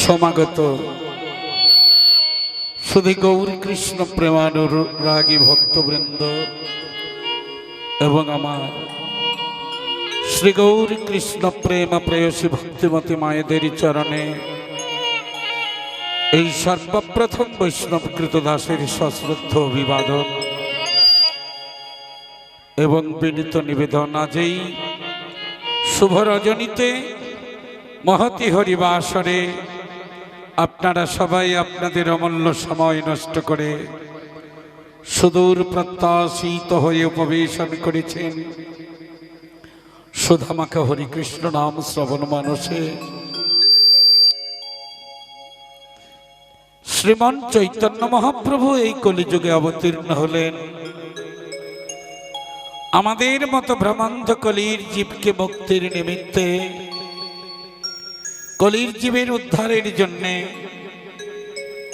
সমাগত শুধু গৌর কৃষ্ণ প্রেমানুরাগী ভক্তবৃন্দ এবং আমার শ্রী গৌর কৃষ্ণ প্রেম প্রেয়সী ভক্তিমতী মায়েদের চরণে এই সর্বপ্রথম বৈষ্ণবকৃত দাসের সশ্রদ্ধ অভিবাদন এবং বিনীত নিবেদন। আজ এই শুভ রজনীতে মহতি হরিবাসরে আপনারা সবাই আপনাদের অমূল্য সময় নষ্ট করে সুদূর প্রত্যাশিত হয়ে উপবেশন করেছেন সুধামাখা হরিকৃষ্ণ নাম শ্রবণ মানসে। শ্রীমান চৈতন্য মহাপ্রভু এই কলিযুগে অবতীর্ণ হলেন আমাদের মতো ভ্রমান্ধ কলির জীবকে মুক্তির নিমিত্তে, কলির জীবের উদ্ধারের জন্যে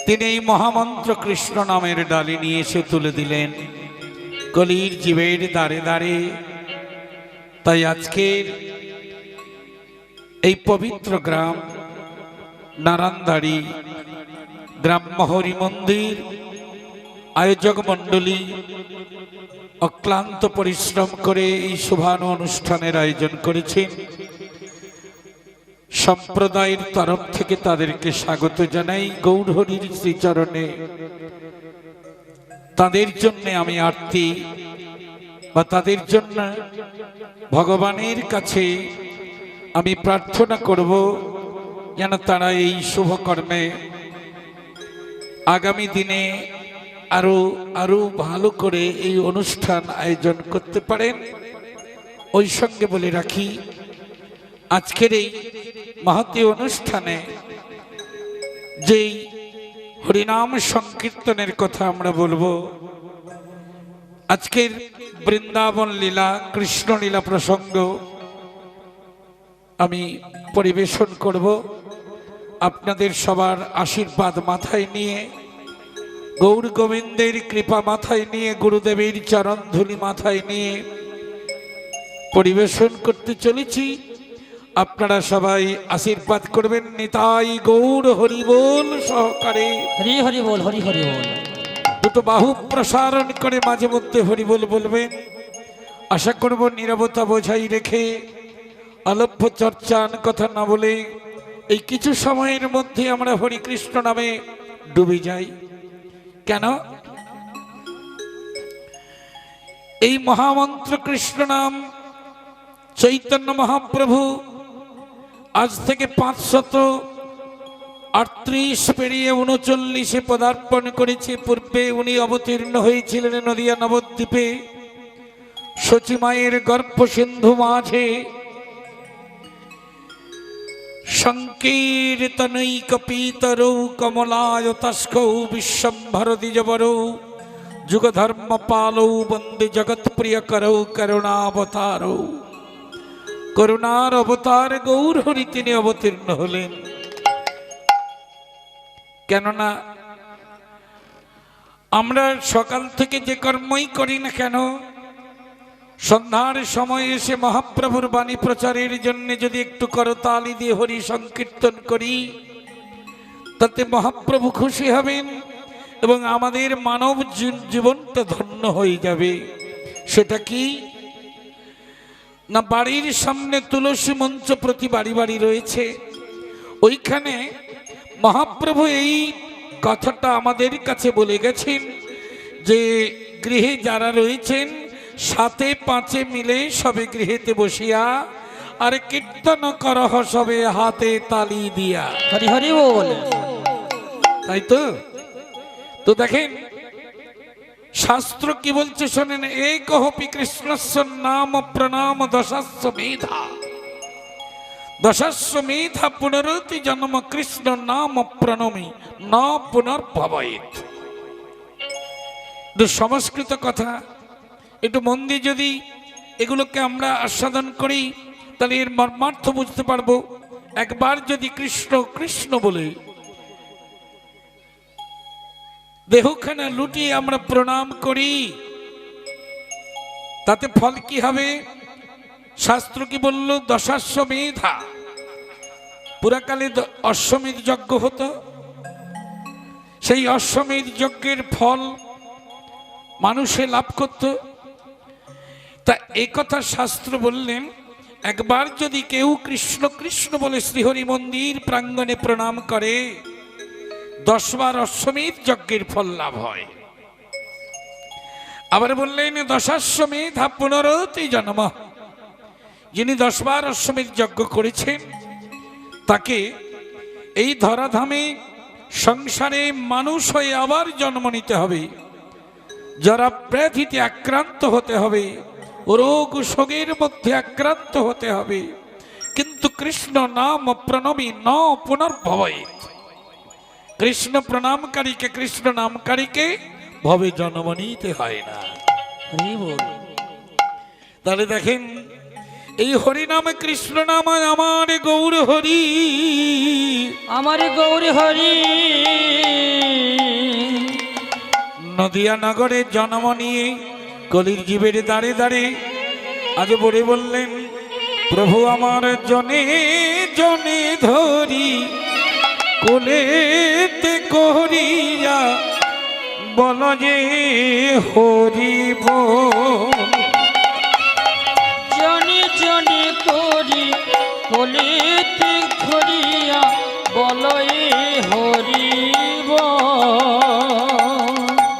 তিনি এই মহামন্ত্র কৃষ্ণ নামের ডালি নিয়ে এসে তুলে দিলেন কলির জীবের দ্বারে দ্বারে। তাই আজকের এই পবিত্র গ্রাম নারায়ণদাড়ি গ্রাম্য হরি মন্দির আয়োজক মণ্ডলী অক্লান্ত পরিশ্রম করে এই শুভানু অনুষ্ঠানের আয়োজন করেছেন। সম্প্রদায়ের তরফ থেকে তাদেরকে স্বাগত জানাই গৌর হরির শ্রীচরণে। তাদের জন্য আমি আরতি বা তাদের জন্য ভগবানের কাছে আমি প্রার্থনা করব যেন তারা এই শুভকর্মে আগামী দিনে আরো ভালো করে এই অনুষ্ঠান আয়োজন করতে পারেন। ওই সঙ্গে বলে রাখি আজকের এই মহতী অনুষ্ঠানে যেই হরিনাম সংকীর্তনের কথা আমরা বলবো, আজকের বৃন্দাবন লীলা কৃষ্ণ লীলা প্রসঙ্গ আমি পরিবেশন করব। আপনাদের সবার আশীর্বাদ মাথায় নিয়ে, গৌর গোবিন্দের কৃপা মাথায় নিয়ে, গুরুদেবের চরণ ধুলি মাথায় নিয়ে পরিবেশন করতে চলেছি। আপনারা সবাই আশীর্বাদ করবেন। নিতাই গৌর হরি বল সহকারে হরি হরি বল, হরি হরি বল। দুটো বাহু প্রসারণ করে মাঝে মধ্যে হরি বল বলবেন। আশা করব নীরবতা বোঝাই রেখে অলভ্য চর্চান কথা না বলে এই কিছু সময়ের মধ্যে আমরা হরি কৃষ্ণ নামে ডুবে যাই। কেন? এই মহামন্ত্র কৃষ্ণ নাম চৈতন্য মহাপ্রভু আজ থেকে 538 পেরিয়ে 39 পদার্পণ করেছে। পূর্বে উনি অবতীর্ণ হয়েছিলেন নদিয়া নবদ্বীপে সচিমায়ের গর্ভ সিন্ধু মাঝে। সংকীর্তনৈক পীতরৌ কমলায়তস্কৌ বিশ্বম্ভর দ্বিজবরৌ যুগধর্ম পালৌ বন্দে জগৎ প্রিয় করৌ করুণাবতারৌ। করুণার অবতার গৌর হরি তিনি অবতীর্ণ হলেন। কেননা আমরা সকাল থেকে যে কর্মই করি না কেন, সন্ধ্যার সময় এসে মহাপ্রভুর বাণী প্রচারের জন্য যদি একটু করতালি দিয়ে হরি সংকীর্তন করি, তাতে মহাপ্রভু খুশি হবেন এবং আমাদের মানব জীবনটা ধন্য হয়ে যাবে। সেটা কি না, বাড়ির সামনে তুলসী মঞ্চ প্রতি বাড়ি বাড়ি রয়েছে, ওইখানে মহাপ্রভু এই কথাটা আমাদের কাছে বলে গেছেন যে গৃহে যারা রয়েছেন সাথে পাঁচে মিলে সবে গৃহেতে বসিয়া আর কীর্তন করহ সবে হাতে তালি দিয়া। হরি হরি বল। তাই তো দেখেন শাস্ত্র কি বলছে শোনেন। একহপি কৃষ্ণস্য নাম প্রণাম দশস্য মেধা, দশস্য মেধা পুনরতি জন্ম কৃষ্ণ নাম প্রণমী না পুনর্ভবেৎ। সংস্কৃত কথা একটু মন দিয়ে যদি এগুলোকে আমরা আস্বাদন করি তাহলে এর মর্মার্থ বুঝতে পারবো। একবার যদি কৃষ্ণ কৃষ্ণ বলে দেহখানা লুটিয়ে আমরা প্রণাম করি, তাতে ফল কি হবে? শাস্ত্র কি বলল? দশাস্য মেধা, পুরাকালে অশ্বমেধ যজ্ঞ হতো, সেই অশ্বমেধ যজ্ঞের ফল মানুষে লাভ করত। তা এই কথা শাস্ত্র বললেন, একবার যদি কেউ কৃষ্ণ কৃষ্ণ বলে শ্রীহরি মন্দির প্রাঙ্গণে প্রণাম করে 10 বার অশ্বমেধ যজ্ঞের ফল লাভ হয়। আবার বললেন 10 পুনরতি জন্ম, যিনি 10 বার অশ্বমেধ যজ্ঞ করেছেন তাকে এই ধরাধামে সংসারে মানুষ হয়ে আবার জন্ম নিতে হবে, যারা ব্যাধিতে আক্রান্ত হতে হবে, রোগ শোকের মধ্যে আক্রান্ত হতে হবে, কিন্তু কৃষ্ণ নাম প্রণমী ন পুনর্ভবেৎ। কৃষ্ণ প্রণামকারীকে, কৃষ্ণ নামকারীকে ভবে জন্ম নিতে হয় না। হরি বল। তাহলে দেখেন, এই হরি নামে কৃষ্ণ নাম আমার গৌর হরি, আমার গৌরী হরি। নদিয়া নগরে জন্ম নিয়ে কলির জীবের দাঁড়ে দাঁড়ে আজ বলে বললেন, প্রভু আমার জনে জনে ধরি কোলেতে করিয়া বল যে হরি বল। জনি জনি করি কলিতে ধরিয়া বলই হরি বল।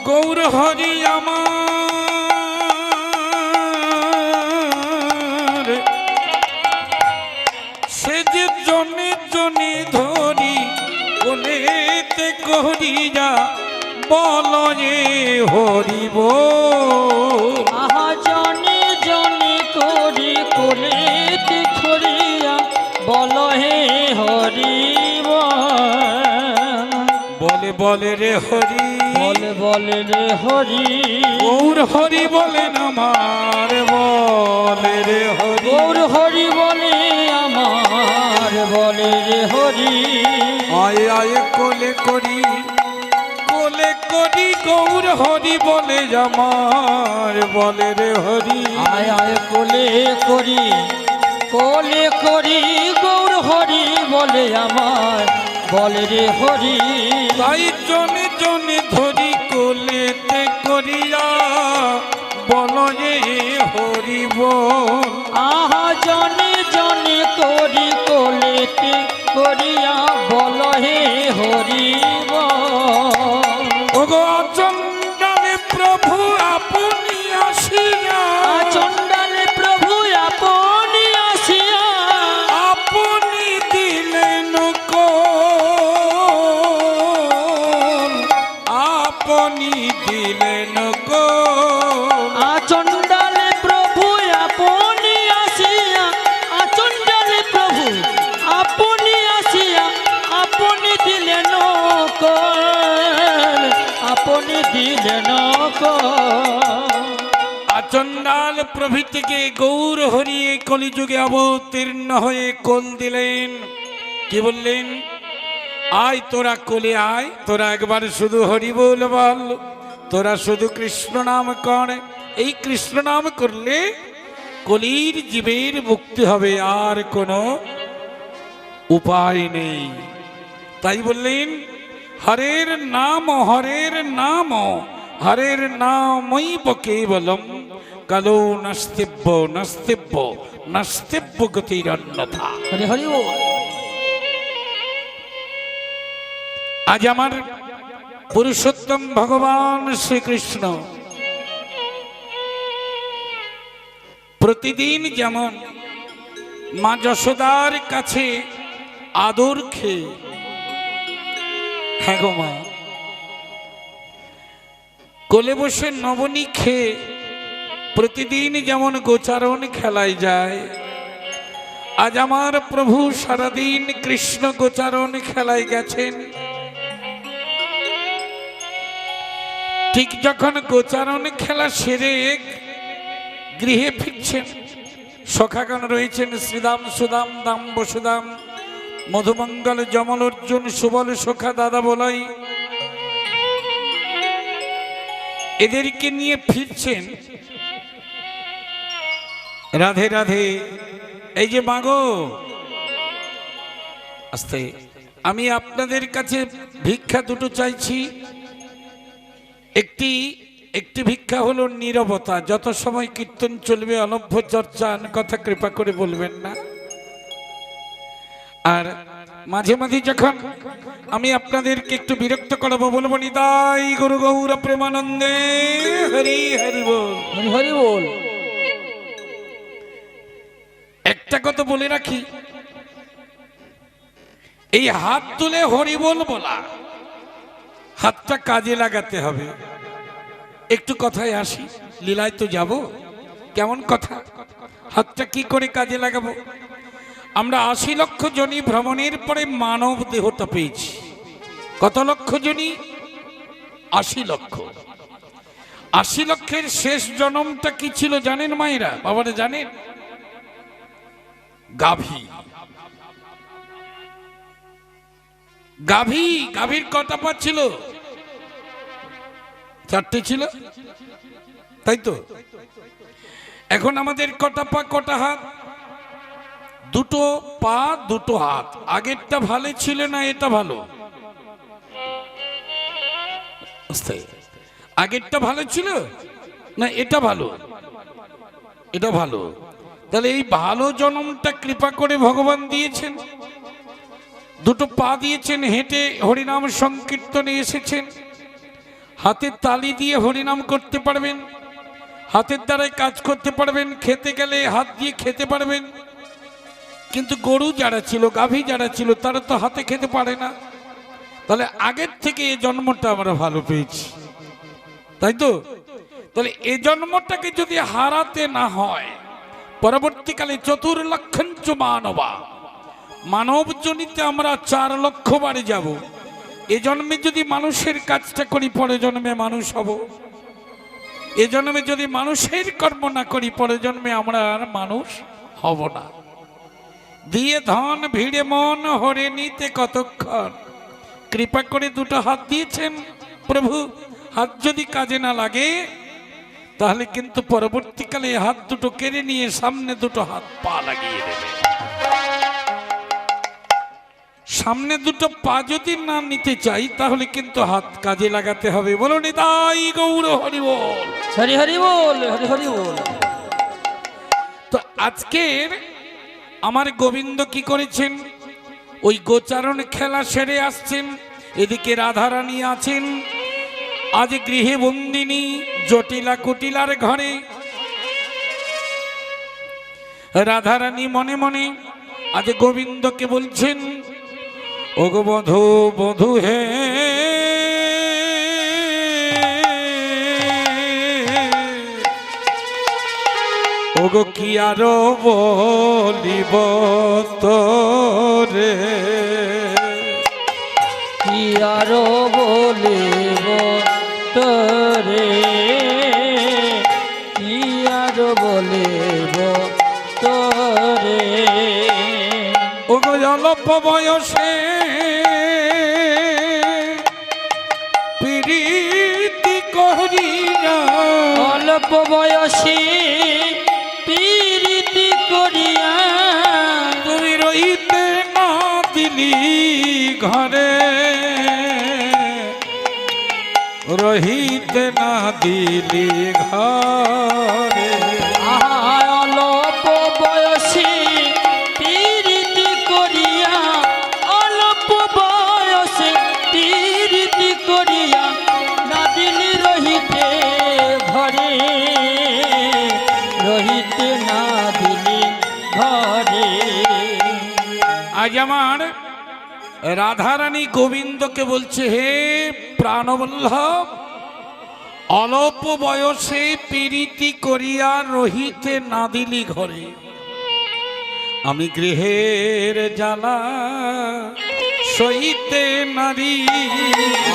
গৌর হরি আমার, সে যে জনে জনে ধরি কোলেতে করিয়া বল যে হরি বল। আহা জনি জনি করি কলিতে ধরিয়া বল হে হরি বল। বলে বলে রে হরি, বলে বলে রে হরি। গৌর হরি বলেন আমার, বলে রে হরি। গৌর হরি বলে আমার, বলে রে হরি। আয় আয় কোলে করি, কোলে করি গৌর হরি বলে আমার, বলে রে হরি। আয় আয় কোলে করি, কোলে করি গৌর হরি বলে আমার, বলে রে হরি। তাই জনে জনে ধরি কোলেতে করিয়া বল যে হরি বল। আহা জনে জনে করি কোলেতে করিয়া বল হে হরি বল। ওগো চণ্ডালে প্রভু আপনি আসিয়া, চণ্ডালে প্রভু আপনি আসিয়া, আপনি দিলেন কোল, আপনি দিলেন কোল। চণ্ডালে প্রভু আপনি আসিয়া, চণ্ডালে প্রভু আপনি আসিয়া, আপনি দিলেন কোল, আপনি দিলেন কোল। আচণ্ডাল প্রভৃতিকে গৌর হরিয়ে কলিযুগে অবতীর্ণ হয়ে কোল দিলেন। কি বললেন? আয় তোরা কোলে আয়, তোরা একবার শুধু হরি বল বল, তোরা শুধু কৃষ্ণ নাম কর। এই কৃষ্ণ নাম করলে কলির জীবের মুক্তি হবে, আর কোনো উপায় নেই। তাই বললেন, হরের নাম হরের নাম, হরের নামই কেবলম, কালো নাস্তিব্য নাস্তিব্য নাস্তিব্য গতির অন্যথা। হরি হরি বল। আজ আমার পুরুষোত্তম ভগবান শ্রীকৃষ্ণ প্রতিদিন যেমন মা যশোদার কাছে আদর খেয়ে, হ্যাঁ গো মা, কোলে বসে নবনী খেয়ে প্রতিদিন যেমন গোচারণ খেলায় যায়, আজ আমার প্রভু সারাদিন কৃষ্ণ গোচারণ খেলায় গেছেন। ঠিক যখন গোচারণ খেলা সেরে গৃহে ফিরছেন, সখাগণ রয়েছেন, শ্রীদাম সুদাম দাম বসুদাম মধুমঙ্গল যমল অর্জুন সুবল সখা দাদা বলাই, এদেরকে নিয়ে ফিরছেন। রাধে রাধে, এই যে মাগো আস্তে, আমি আপনাদের কাছে ভিক্ষা দুটো চাইছি। একটি ভিক্ষা হলো নীরবতা। যত সময় কীর্তন চলবে অনভ্য চর্চা কথা কৃপা করে বলবেন না। আর মাঝে মাঝে যখন আমি আপনাদেরকে একটু বিরক্ত করাবো, বলবো নিতাই গুরু গৌর প্রেমানন্দে হরি হরি বল, হরি হরি বল। একটা কথা বলে রাখি, এই হাত তুলে হরি বল বলা, হাতটা কাজে লাগাতে হবে। একটু কথায় আসি, লীলায় তো যাব। কেমন কথা, হাতটা কি করে কাজে লাগাবো? আমরা 80 লক্ষ জনি ভ্রমণের পরে মানব দেহটা পেয়েছি। কত লক্ষ জনি? 80 লক্ষ। 80 লক্ষের শেষ জন্মটা কি ছিল জানেন মায়েরা, বাবারা জানেন? গাভী। গাভীর কটা পা ছিল? 4টে ছিল, তাই তো? এখন আমাদের কটা পা কটা হাত? 2টো পা 2টো হাত। আগেরটা ভালো ছিল না এটা ভালো? আগেরটা ভালো ছিল না এটা ভালো? এটা ভালো। তাহলে এই ভালো জন্মটা কৃপা করে ভগবান দিয়েছেন। 2টো পা দিয়েছেন, হেঁটে হরিনাম সংকীর্তনে এসেছেন। হাতের তালি দিয়ে হরিনাম করতে পারবেন, হাতের দ্বারাই কাজ করতে পারবেন, খেতে গেলে হাত দিয়ে খেতে পারবেন। কিন্তু গরু যারা ছিল, গাভী যারা ছিল, তারা তো হাতে খেতে পারে না। তাহলে আগের থেকে এই জন্মটা আমরা ভালো পেয়েছি, তাই তো? তাহলে এই জন্মটাকে যদি হারাতে না হয়, পরবর্তীকালে 4 লক্ষঞ্চ মানবা, মানব জনিতে আমরা 4 লক্ষ বারে যাব। এ জন্মে যদি মানুষের কাজটা করি, পরে জন্মে মানুষ হব। এ জন্মে যদি মানুষের কর্ম না করি, পরে জন্মে আমরা আর মানুষ হব না। দিয়ে ধন ভিড়ে মন হরে নিতে কতক্ষণ। কৃপা করে 2টো হাত দিয়েছেন প্রভু। হাত যদি কাজে না লাগে, তাহলে কিন্তু পরবর্তীকালে হাত 2টো কেড়ে নিয়ে সামনে 2টো হাত পা লাগিয়ে দেবে। সামনে 2টো পা যদি না নিতে চাই, তাহলে কিন্তু হাত কাজে লাগাতে হবে। বলো নিতাই গৌর হরি বল, হরি হরি বল, হরি হরি বল। তো আজকের আমার গোবিন্দ কি করেছেন? ওই গোচারণ খেলা সেরে আসছেন। এদিকে রাধারানী আছেন আজ গৃহে বন্দিনী, জটিলা কুটিলার ঘরে। রাধারানী মনে মনে আজ গোবিন্দকে বলছেন, ওগো বধূ বধূ হে, ওগো কি আরো বলিব তোরে, কি আরো বলিব তোরে, কি আরো বলিব তোরে। ওগো অল্প বয়সে প্রীতি করিয়া, অল্প বয়সে প্রীতি করিয়া, তুমি রইতে না দিলি ঘরে, রহিতে না দিলি ঘরে। অল্প বয়সে প্রীতি করিয়া, অল্প বয়সে প্রীতি করিয়া, না দিলি রহিতে ঘরে, রহিতে না দিলি ঘরে। আজ আমার রাধারানী গোবিন্দকে বলছে, হে প্রাণবল্লভ, অল্প বয়সে প্রীতি করিয়া রহিতে না দিলি ঘরে। আমি গৃহের জ্বালা সইতে নারী,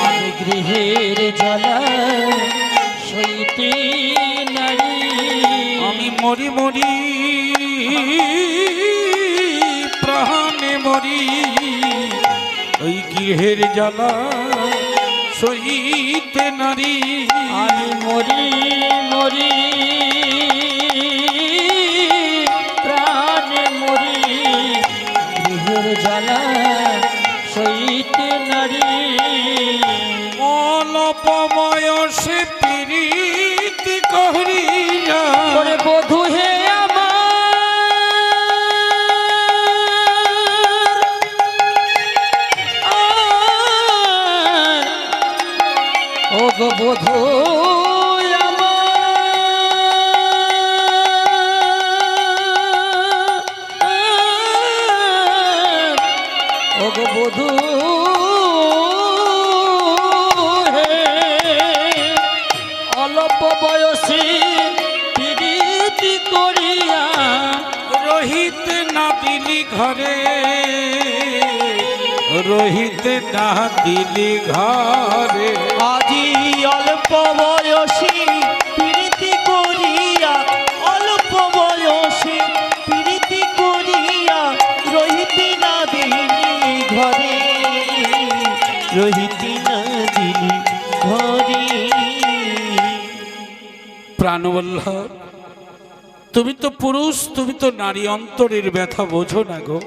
আমি গৃহের জ্বালা সইতে নারী। আমি মরি মরি প্রাণে মরি, ওই গৃহের জ্বালা সইতে নারী। আমি মরি মরি প্রাণে মরি, গৃহের জ্বালা বধূ বধূ হে অল্প বয়সী প্রীতি করিয়া রোহিত না দিলি ঘরে, রোহিত না দিলি ঘরে। আজি অল্প বয়সী প্রীতি করিয়া, অল্প বয়সী প্রীতি করিয়া রহিতি না দিলি ঘরে, রহিতি না দিলি ঘরে। প্রাণবল্লভ, তুমি তো পুরুষ, তুমি তো নারী অন্তরের ব্যথা বোঝো না গো।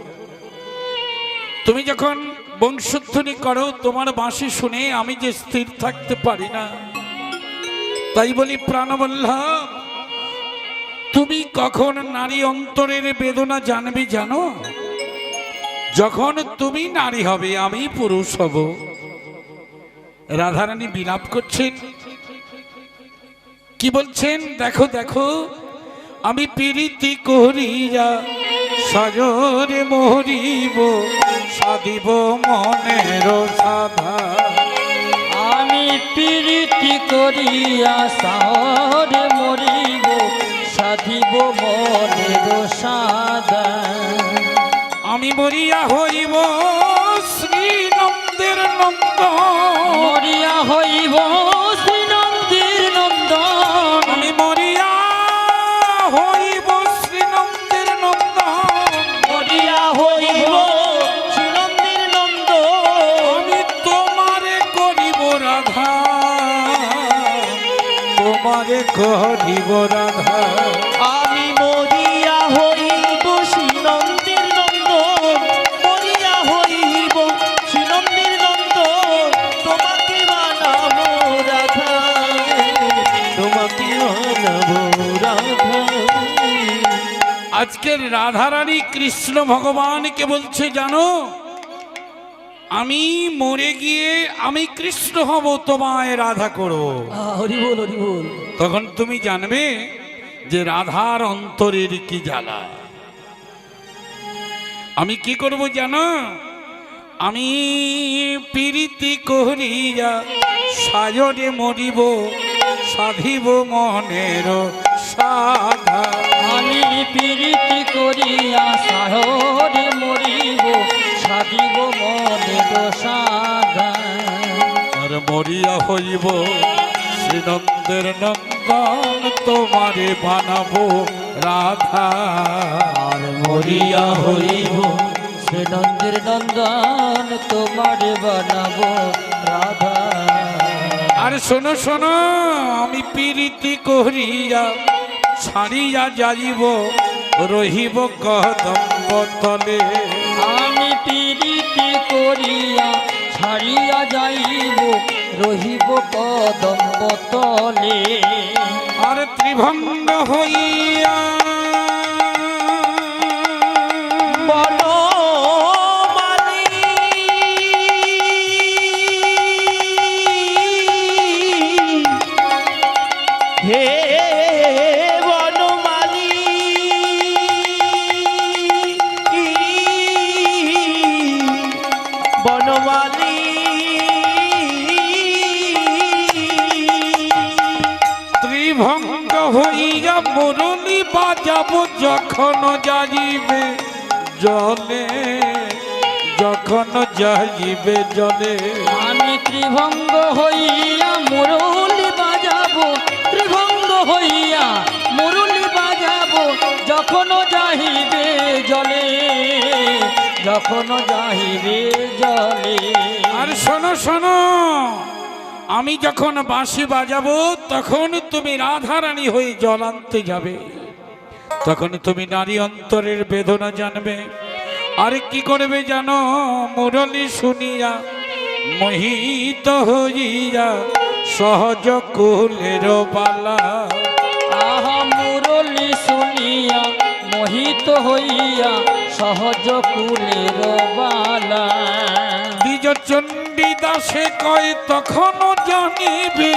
তুমি যখন বংশধ্বনি করো, তোমার বাঁশি শুনে আমি যে স্থির থাকতে পারি না। তাই বলি প্রাণবল্লভ, তুমি কখন নারী অন্তরের বেদনা জানবে জানো? যখন তুমি নারী হবে, আমি পুরুষ হব। রাধারানী বিলাপ করছেন, কি বলছেন? দেখো দেখো, আমি প্রীতি করিয়া সজরে মরিব, সাধিব মনের সাধা। আমি প্রীতি করিয়া শহরে মরিব, সাধিব মনের সাধা। আমি মরিয়া হইব শ্রীনন্দের নন্দ, মরিয়া হইব শ্রীনন্দের নন্দন। আমি মরিয়া হইব শ্রীনন্দের নন্দ, মরিয়া হইব শ্রীনন্দের নন্দ। আমি তোমারে করিব রাধা, তোমারে করিব রাধা। আমি মরিয়া হইব শ্রীনন্দের নন্দ, মরিয়া হইব শ্রীনন্দের নন্দ। তোমাকে বানাবো রাধা, তোমাকে বানাবো রাধা। আজকের রাধারানী কৃষ্ণ ভগবানকে বলছে, জানো, আমি মরে গিয়ে আমি কৃষ্ণ হব, তোমায় রাধা করব। হরি বল, হরি বল। তখন তুমি জানবে যে রাধার অন্তরের কি জ্বালা। আমি কি করব জানো? আমি প্রীতি করিয়া সাজরে মরিব, সাধিব মনের সাধা। আমি প্রীতি করিয়া শহরে মরিব, সাধিব মনের সাধা। আর মরিয়া হইব শ্রীনন্দের নন্দন, তোমারে বানাবো রাধা। আর মরিয়া হইব শ্রীনন্দের নন্দন, তোমারে বানাবো রাধা। আর শোনো শোনো, আমি প্রীতি করিয়া ছাড়িয়া যাইব, রহিব কদম্ব তলে। আমি প্রীতি করিয়া ছাড়িয়া যাইব, রহিব কদম্ব তলে। আর ত্রিভঙ্গ হইয়া বনমালী হে বনমালী, বনমালী ত্রিভঙ্গ হইয়া মুরলি বাজাব, যখন যাইবে জলে, যখন যাইবে জলে। আমি ত্রিভঙ্গ হইয়া মুরলি বাজাবো, ত্রিভঙ্গ হইয়া মুরলি বাজাবো, যখন যাহিবে জলে, যখন যাহিবে জলে। আর শোনো শোনো, আমি যখন বাঁশি বাজাবো, তখন তুমি রাধারানী হয়ে জল আনতে যাবে। তখন তুমি নারী অন্তরের বেদনা জানবে। আর কি করবে জানো? মুরলি শুনিয়া মোহিত হইয়া সহজ কুলের বালা। আহা মুরলি শুনিয়া মোহিত হইয়া সহজ কুলের বালা। দ্বিজ চণ্ডী দাসে কয় তখনও জানিবি,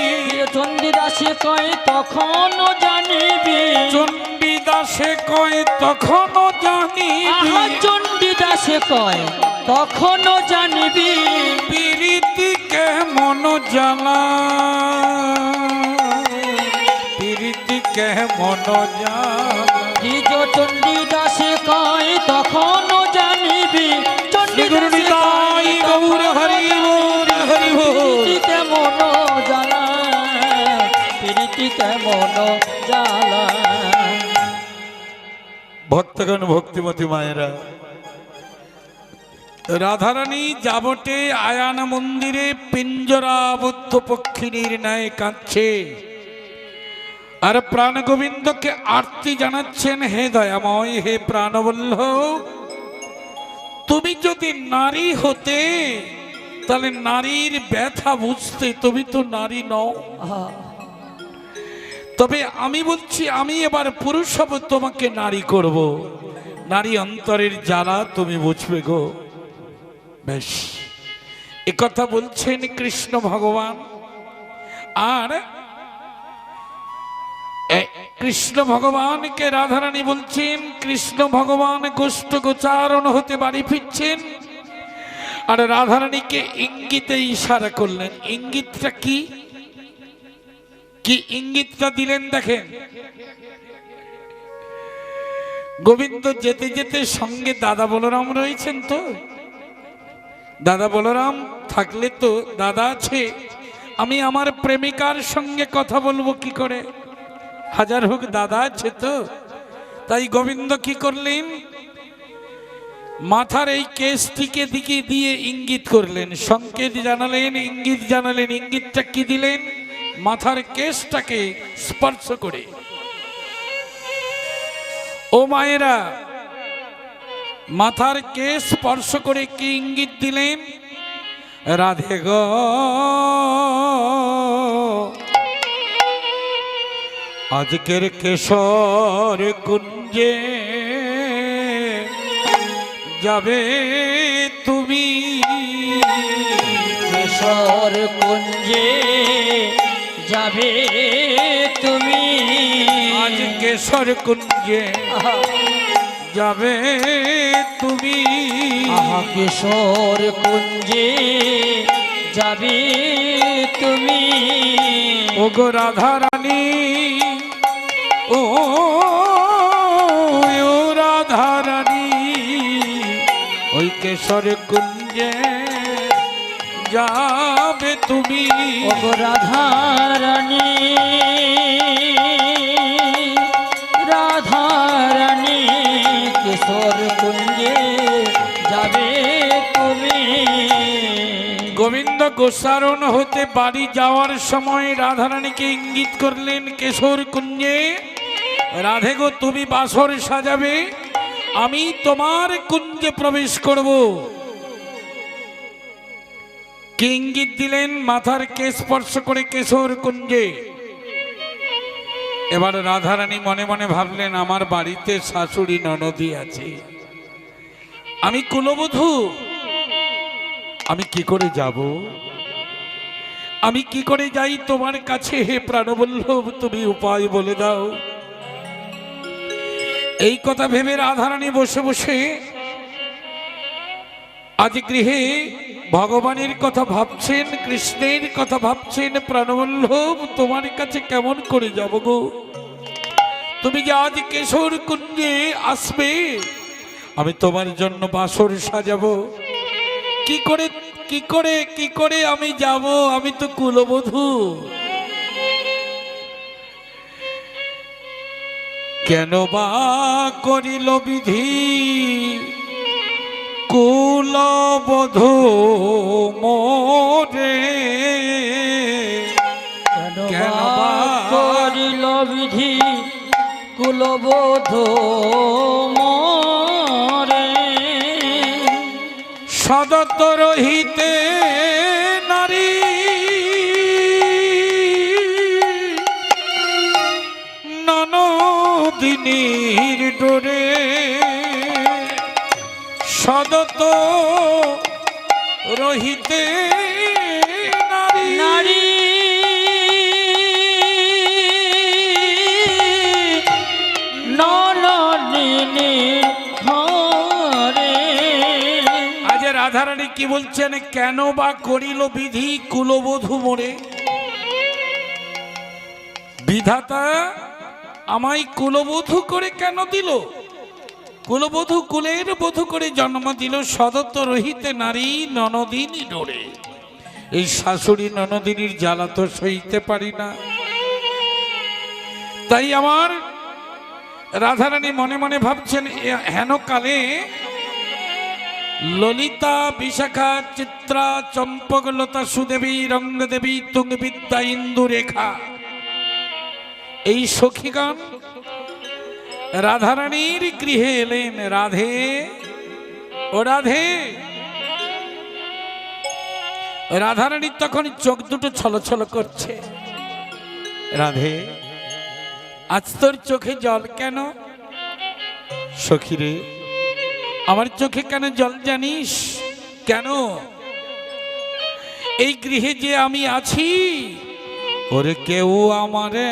চণ্ডীদাসে কয় তখনও জানিবি, চণ্ডীদাসে কয় তখনও জানিবি, আহা চণ্ডীদাসে কয় তখনও জানিবি, প্রীতি কেমন জ্বালা, প্রীতি কেমন জ্বালা। দ্বিজ চণ্ডীদাসে কয় তখনও জানিবি, শ্রীগুরু নিতাই গৌর হরি বল হরি বল। প্রীতি কেমন জ্বালা, প্রীতি কেমন জ্বালা। ভক্তগণ ভক্তিমতী মায়েরা, রাধারানী যাবটে আয়ান মন্দিরে পিঞ্জরাবদ্ধ পক্ষিণীর ন্যায় কাঁদছে, আর প্রাণ গোবিন্দকে আরতি জানাচ্ছেন, হে দয়াময়, হে প্রাণবল্লভ, তুমি যদি নারী হতে তাহলে নারীর ব্যথা বুঝতে, তুমি তো নারী নও। তবে আমি বলছি, আমি এবার পুরুষ হব, তোমাকে নারী করব, নারী অন্তরের জ্বালা তুমি বুঝবে গো। বেশ, একথা বলছেন কৃষ্ণ ভগবান। আর কৃষ্ণ ভগবানকে রাধারানী বলছেন, কৃষ্ণ ভগবান গোষ্ঠ গোচারণ হতে বাড়ি ফিরছেন, আর রাধারানীকে ইঙ্গিতে ইশারা করলেন। ইঙ্গিতটা কি, কি ইঙ্গিতটা দিলেন দেখেন। গোবিন্দ যেতে যেতে সঙ্গে দাদা বলরাম রয়েছেন, তো দাদা বলরাম থাকলে তো দাদা আছে, আমি আমার প্রেমিকার সঙ্গে কথা বলবো কি করে, হাজার হোক দাদা আছে তো। তাই গোবিন্দ কি করলেন, মাথার এই কেশটিকে দিকে দিয়ে ইঙ্গিত করলেন, সংকেত জানালেন, ইঙ্গিত জানালেন। ইঙ্গিতটা কি দিলেন, মাথার কেশটাকে স্পর্শ করে। ও মায়েরা, মাথার কেশ স্পর্শ করে কি ইঙ্গিত দিলেন, রাধে গো আজকের কেশর কুঞ্জে যাবে তুমি, কেশর কুঞ্জে যাবে তুমি, আজ কেশর কুঞ্জে যাবে তুমি, আহা কেশর কুঞ্জে যাবে তুমি, ও গো রাধারানী, ও রাধারানী, ওই কেশর কুঞ্জে যাবে তুমি, ও গো রাধারানী, রাধারানী, কেশর কুঞ্জে যাবে তুমি। গোবিন্দ গোসারণ হতে বাড়ি যাওয়ার সময় রাধারানীকে ইঙ্গিত করলেন কেশর কুঞ্জে, রাধে গো তুমি বাসর সাজাবে, আমি তোমার কুঞ্জে প্রবেশ করব। কি ইঙ্গিত দিলেন, মাথার কেশ স্পর্শ করে কেশর কুঞ্জে। এবার রাধারানী মনে মনে ভাবলেন, আমার বাড়িতে শাশুড়ি ননদী আছে, আমি কুলবধূ, আমি কি করে যাব, আমি কি করে যাই তোমার কাছে, হে প্রাণবল্লভ, তুমি উপায় বলে দাও। এই কথা ভেবে রাধারানী বসে বসে আজ গৃহে ভগবানের কথা ভাবছেন, কৃষ্ণের কথা ভাবছেন। প্রাণবল্লভ, তোমার কাছে কেমন করে যাব গো, তুমি যে আজ কেশর কুঞ্জে আসবে, আমি তোমার জন্য বাসর সাজাবো, কি করে কি করে কি করে আমি যাব, আমি তো কুলবধূ। কেন বা করিল বিধি কুলবধূ মোরে, কেন বা করিল বিধি কুলবধূ মোরে, সদত রহিতে নারী ননদিনীর ডোরে, সদত রহিতে নারী নারী ননদিনী ঘরে। আজ রাধারানী কি বলছেন? কেন বা করিল বিধি কুলবধূ মোরে? বিধাতা আমায় কুলবধূ করে কেন দিল? কুলবধূ কুলের বধূ করে জন্ম দিল, সদত্ত রহিতে নারী ননদিনী ডোরে। এই শাশুড়ি ননদিনীর জ্বালা তো সইতে পারি না। তাই আমার রাধারানী মনে মনে ভাবছেন, হেন কালে ললিতা, বিশাখা, চিত্রা, চম্পকলতা, সুদেবী, রঙ্গদেবী, তুঙ্গবিদ্যা, ইন্দুরেখা, এই সখীগণ রাধারানীর গৃহে এলেন। রাধে, ও রাধে। রাধারানীর তখন চোখ দুটো ছলছল করছে। রাধে, আজ তোর চোখে জল কেন? সখীরে, আমার চোখে কেন জল জানিস? কেন? এই গৃহে যে আমি আছি, ওরে কেউ আমারে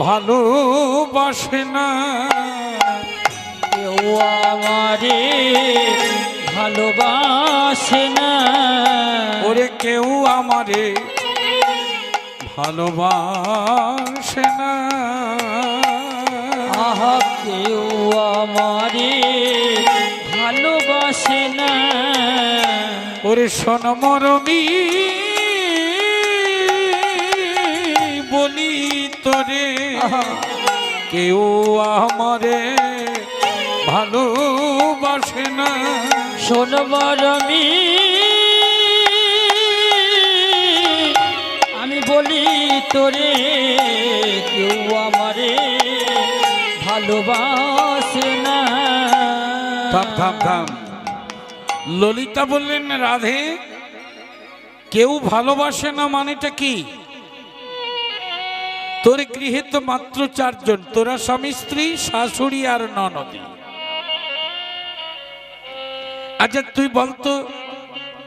ভালোবাসে না। কেউ আমারে ভালোবাসে না। ওরে কেউ আমারে ভালোবাসে না। আহা, কেউ আমারে ভালোবাসে না। ওরে শোন মরমি বলি তোরে, কেউ আমারে ভালোবাসে না। শোনবার আমি বলি তোরে, কেউ আমারে ভালোবাসে না। থাম থাম থাম। ললিতা বললেন, রাধে, কেউ ভালোবাসে না মানেটা কি? তোর গৃহে তো মাত্র 4 জন, তোরা স্বামী স্ত্রী, শাশুড়ি আর ননদী। আচ্ছা তুই বলতো,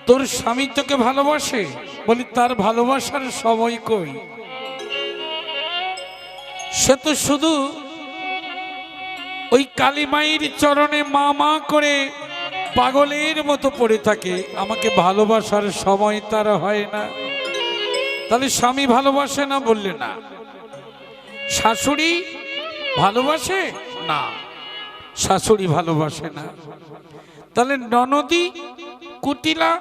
তোর স্বামী তোকে ভালোবাসে? বলি, তার ভালোবাসার সময় কই? সে তো শুধু ওই কালীমায়ের চরণে মা মা করে পাগলের মতো পড়ে থাকে। আমাকে ভালোবাসার সময় তার হয় না। তাহলে স্বামী ভালোবাসে না বললে না। শাশুড়ি ভালোবাসে না, শাশুড়ি ভালোবাসে না। তাহলে ননদী, কুটিলা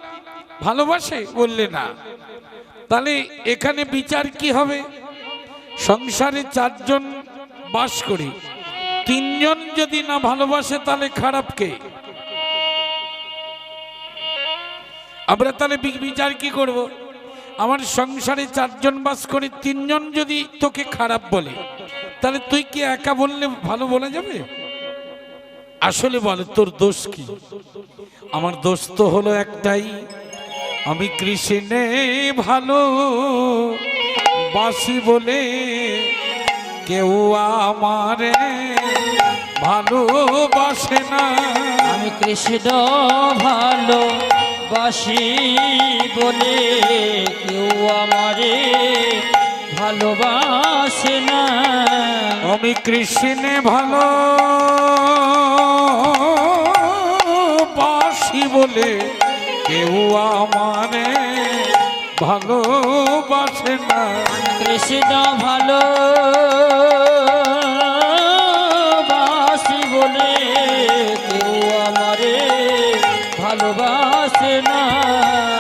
ভালোবাসে বললে না। তাহলে এখানে বিচার কি হবে? সংসারে 4 জন বাস করি, 3 জন যদি না ভালোবাসে তাহলে খারাপ কে? আমরা তাহলে বিচার কি করব? আমার সংসারে 4 জন বাস করে, 3 জন যদি তোকে খারাপ বলে, তাহলে তুই কি একা বললে ভালো বলা যাবে? আসলে বলে তোর দোষ কি? আমার দোষ তো হলো একটাই, আমি কৃষ্ণে ভালো বাসি বলে কেউ আমারে ভালোবাসে না। আমি কৃষ্ণ ভালোবাসি বলে কেউ আমারে ভালোবাসে না। আমি কৃষ্ণে ভালো বাসি বলে কেউ আমারে ভালোবাসে না। কৃষ্ণ ভালোবাসি বলে কেউ আমারে ভালোবাসে না।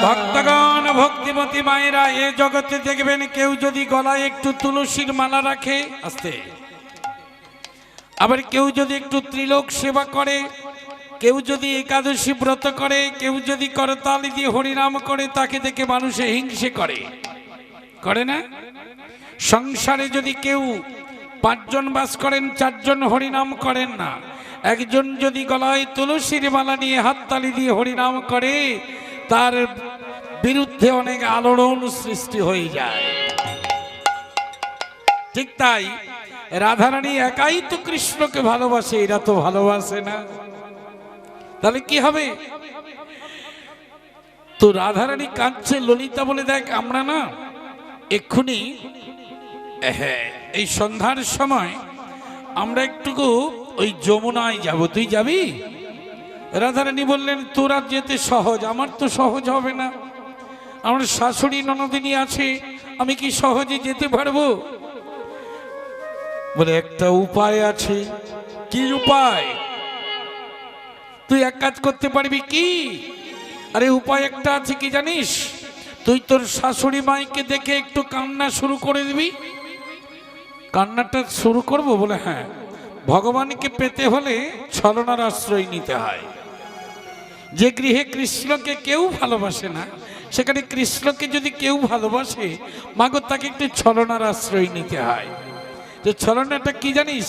ভক্তগণ, ভক্তিমতী মায়েরা, এ জগতে দেখবেন কেউ যদি গলায় একটু তুলসীর মালা রাখে, আস্তে, আবার কেউ যদি একটু ত্রিলোক সেবা করে, কেউ যদি একাদশী ব্রত করে, কেউ যদি করতালি দিয়ে হরিনাম করে, তাকে দেখে মানুষে হিংসে করে, করে না? সংসারে যদি কেউ 5 জন বাস করেন, 4 জন হরিনাম করেন না, একজন যদি গলায় তুলসীর মালা নিয়ে হাততালি দিয়ে হরিনাম করে, তার বিরুদ্ধে অনেক আলোড়ন সৃষ্টি হয়ে যায়। ঠিক তাই রাধারানী একাই তো কৃষ্ণকে ভালোবাসে, এরা তো ভালোবাসে না। তাহলে কি হবে? তো রাধারানী কাঁদছে, ললিতা বলে দেখ আমরা না এক্ষুনি এই সন্ধ্যার সময় আমরা একটুকু ওই যমুনায় যাব, তুই যাবি? রাধারানী বললেন তোরা যেতে সহজ, আমার তো সহজ হবে না, আমার শাশুড়ি ননদিনী আছে, আমি কি সহজে যেতে পারবো? বলে একটা উপায় আছে। কি উপায়? তুই এক কাজ করতে পারবি কি? আরে উপায় একটা আছে, কি জানিস? তুই তোর শাশুড়ি মাইকে দেখে একটু কান্না শুরু করে দিবি। কান্নাটা শুরু করব? বলে হ্যাঁ, ভগবানকে পেতে হলে ছলনার আশ্রয় নিতে হয়। যে গৃহে কৃষ্ণকে কেউ ভালোবাসে না, সেখানে কৃষ্ণকে যদি কেউ ভালোবাসে, মাগো তাকে একটু ছলনার আশ্রয় নিতে হয়। যে ছলনাটা কি জানিস?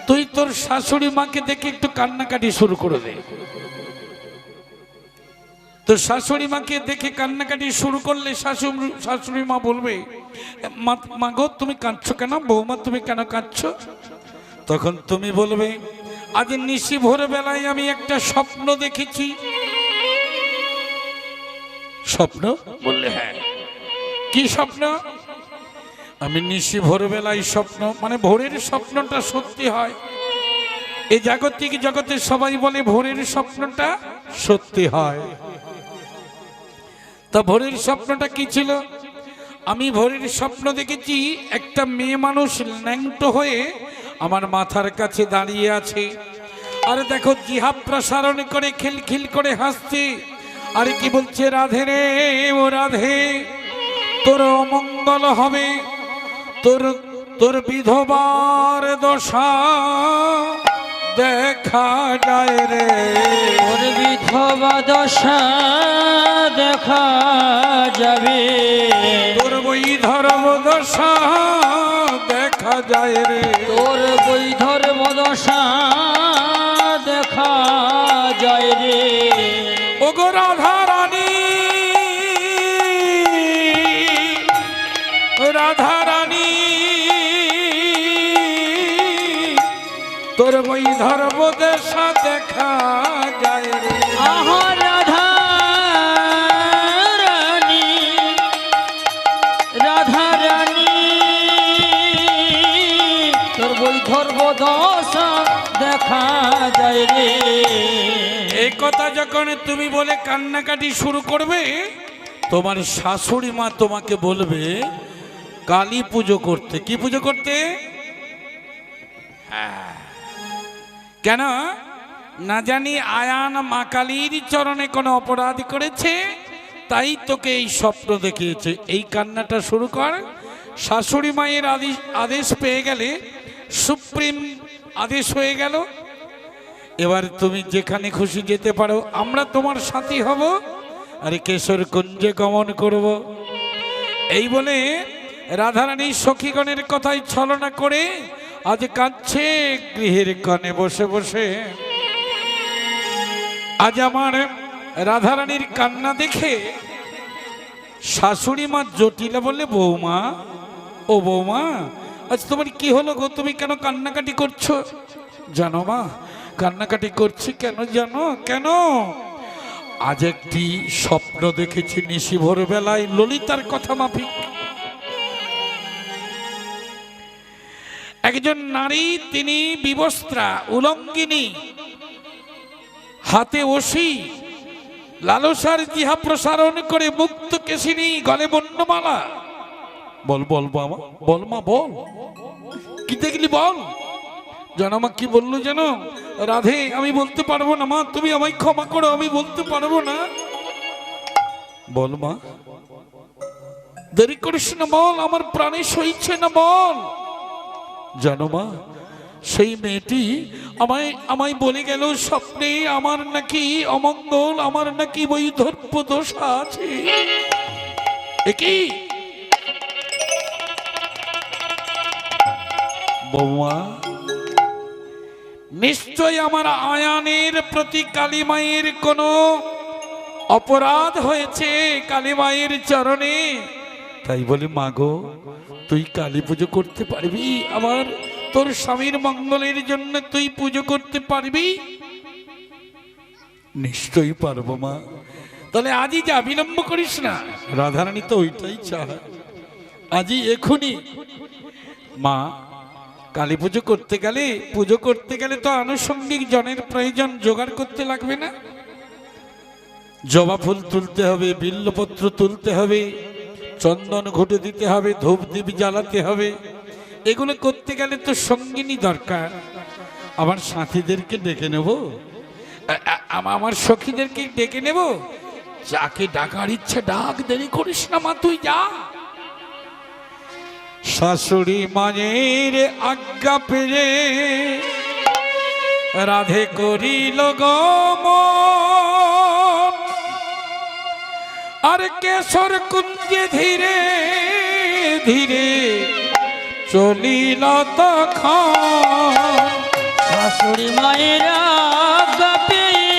তুই তোর শাশুড়ি মাকে দেখে একটু কান্নাকাটি শুরু করে দে। তো শাশুড়ি মাকে দেখে কান্নাকাটি শুরু করলে শাশুড়ি মা বলবে, মাগো তুমি কাঁদছো কেন? বৌমা তুমি কেন কাঁদছো? তখন তুমি বলবে, আজ নিশি ভোরবেলায় আমি একটা স্বপ্ন দেখেছি। স্বপ্ন? বললে হ্যাঁ। কি স্বপ্ন? আমি নিশি ভোরবেলায় স্বপ্ন, মানে ভোরের স্বপ্নটা সত্যি হয়। এই জাগতিক জগতে সবাই বলে ভোরের স্বপ্নটা সত্যি হয়। তা ভোরের স্বপ্নটা কি ছিল? আমি ভোরের স্বপ্ন দেখেছি একটা মেয়ে মানুষ ন্যাংটো হয়ে আমার মাথার কাছে দাঁড়িয়ে আছে, আর দেখো জিহ্বা প্রসারণ করে খিলখিল করে হাসছে, আর কি বলছে, রাধে রে ও রাধে, তোর অমঙ্গল হবে, তোর বিধবার দশা দেখা যায় রে, তোর বিধবা দশা দেখা যাবে, তোর বৈধর্ম দশা দেখা যায় রে, তোর বৈধর্ম দশা দেখা যায় রে। ওগো রাধা রানী, রাধা রানী, তোর বৈধর্ম দশা দেখা যায় রে। আহা রাধা রানী, রাধা রানী, তোর বৈধর্ম দশা দেখা যায় রে। এই কথা যখন তুমি বলে কান্নাকাটি শুরু করবে, তোমার শাশুড়ি মা তোমাকে বলবে কালী পুজো করতে। কি পুজো করতে? কেন না জানি আয়ান মা কালীর চরণে কোনো অপরাধ করেছে, তাই তোকে এই স্বপ্ন দেখিয়েছে। এই কান্নাটা শুরু কর। শাশুড়ি মায়ের আদেশ পেয়ে গেলে, সুপ্রিম আদেশ হয়ে গেল, এবার তুমি যেখানে খুশি যেতে পারো, আমরা তোমার সাথী হব, আর কেশর কুঞ্জে গমন করব। এই বলে রাধারানী সখীগণের কথায় ছলনা করে আজ কাঁদছে গৃহের কোণে বসে বসে। আজ আমার রাধারানীর কান্না দেখে শাশুড়ি মা জটিলা বললে, বৌমা, ও বৌমা, আজ তোমার কি হলো গো? তুমি কেন কান্নাকাটি করছো? জানো মা, কান্নাকাটি করছি কেন জানো? কেন? আজ একটি স্বপ্ন দেখেছি নিশি ভোরবেলায়, ললিতার কথা মাফিক। একজন নারী, তিনি বিবস্ত্রা, উলঙ্গিনী, হাতে ওসি, লালসার জিহ্বা প্রসারণ করে, মুক্ত কেশিনী, গলে বর্ণমালা। বল বল বাবা, বল মা, বল কি দেখলি বল। জানো মা কি বললো জানো? রাধে, আমি বলতে পারবো না মা, তুমি আমায় ক্ষমা করো, আমি বলতে পারবো না। বল মা, দেরি করিস না, বল, আমার প্রাণে সইছে না, বল। জানো মা, সেই মেয়েটি আমায় বলে গেল স্বপ্নে আমার নাকি অমঙ্গল, আমার নাকি বৈধর্ম দোষা আছে। কি বৌমা, নিশ্চয় আমার আয়ানের প্রতি কালী মায়ের কোনো অপরাধ হয়েছে কালী মায়ের চরণে। তাই বলে মাগো, তুই কালী পুজো করতে পারবি? আমার তোর স্বামীর মঙ্গলের জন্য তুই পুজো করতে পারবি? নিশ্চয়ই পারবো মা। তাহলে আজই যা, বিলম্ব করিস না। রাধারানী তো ওইটাই চায়, আজই এখনই। মা, কালী পুজো করতে গেলে তো আনুষঙ্গিক জনের প্রয়োজন জোগাড় করতে লাগবে না? জবা ফুল তুলতে হবে, বিল্লপত্র তুলতে হবে, চন্দন ঘুটে দিতে হবে, ধূপ দ্বীপ জ্বালাতে হবে। এগুলো করতে গেলে তো সঙ্গিনী দরকার। আমার সাথীদেরকে ডেকে নেব, আমার সখীদেরকে ডেকে নেব। যাকে ডাকার ইচ্ছে ডাক, দেরি করিস না মা, তুই যা। শাশুড়ি মায়ের আজ্ঞা পেয়ে রাধে করিল গমন, আর কেশর কুঞ্জে ধীরে ধীরে চলিল তখন। শাশুড়ি মায়ের আজ্ঞা পেয়ে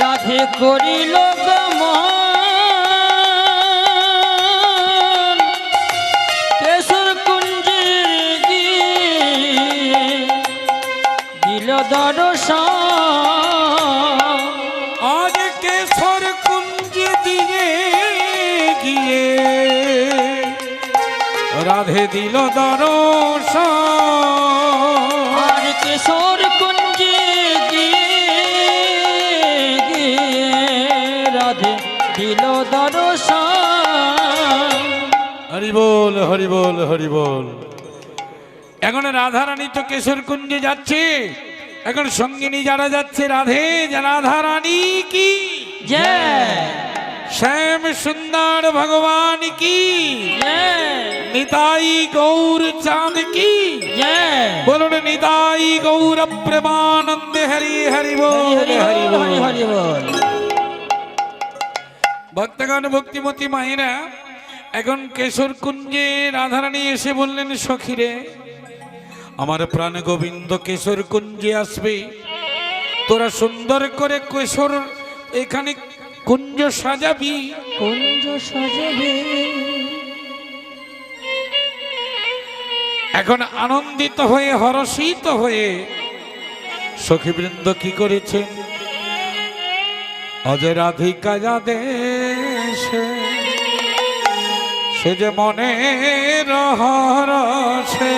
রাধে করিল গমন, কেশর কুঞ্জের গিয়ে দিল দর্শন। আজ কেশর কুঞ্জে দিয়ে গিয়ে রাধে দিল দর্শন। আর কেশর কুঞ্জে গিয়ে রাধে দিল দর্শন। হরি বল, হরি বল, হরি বল। এখন রাধারানী তো কেশর কুঞ্জে যাচ্ছে, এখন সঙ্গিনী যারা যাচ্ছে রাধে, রাধারানী কি জয়, শ্যাম সুন্দর ভগবান কি জয়, নিতাই গৌর চাঁদ কি জয়। বলুন নিতাই গৌর প্রেমানন্দে হরি হরি বল, হরি বল। হরি বল। ভক্তগণ, ভক্তিমতী মায়েরা এখন কেশর কুঞ্জে রাধারানী এসে বললেন, সখীরে আমার প্রাণ গোবিন্দ কেশর কুঞ্জে আসবে, তোরা সুন্দর করে কেশর এখানে কুঞ্জ সাজাবি। কুঞ্জ সাজাবে। এখন আনন্দিত হয়ে হরষিত হয়ে সখীবৃন্দ কি করেছেন, অজ রাধিকা যা দেশে সে যে মনে রহরসে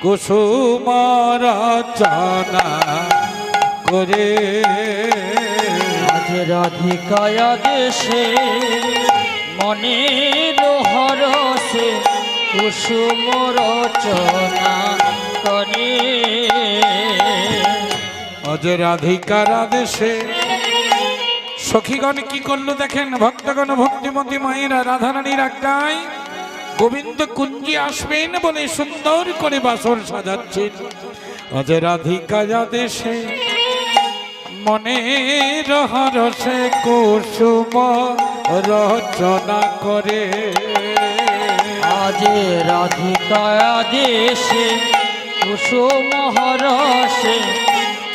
কুসুম রচনা করে। আজ রাধিকায় দেশে মনের হরসে কুসুম রচনা করে। অজ রাধিকার আদেশে সখীগণ কি করলো দেখেন, ভক্তগণ, ভক্তিমতী মায়েরা রাধারানীর আজ্ঞায় গোবিন্দ কুঞ্জে আসবেন বলে সুন্দর করে বাসর সাজাচ্ছেন। অজ রাধিকার আদেশে মনের হরসে কুসুম রচনা করে। আজ রাধিকায় দেশে কুসুম হরসে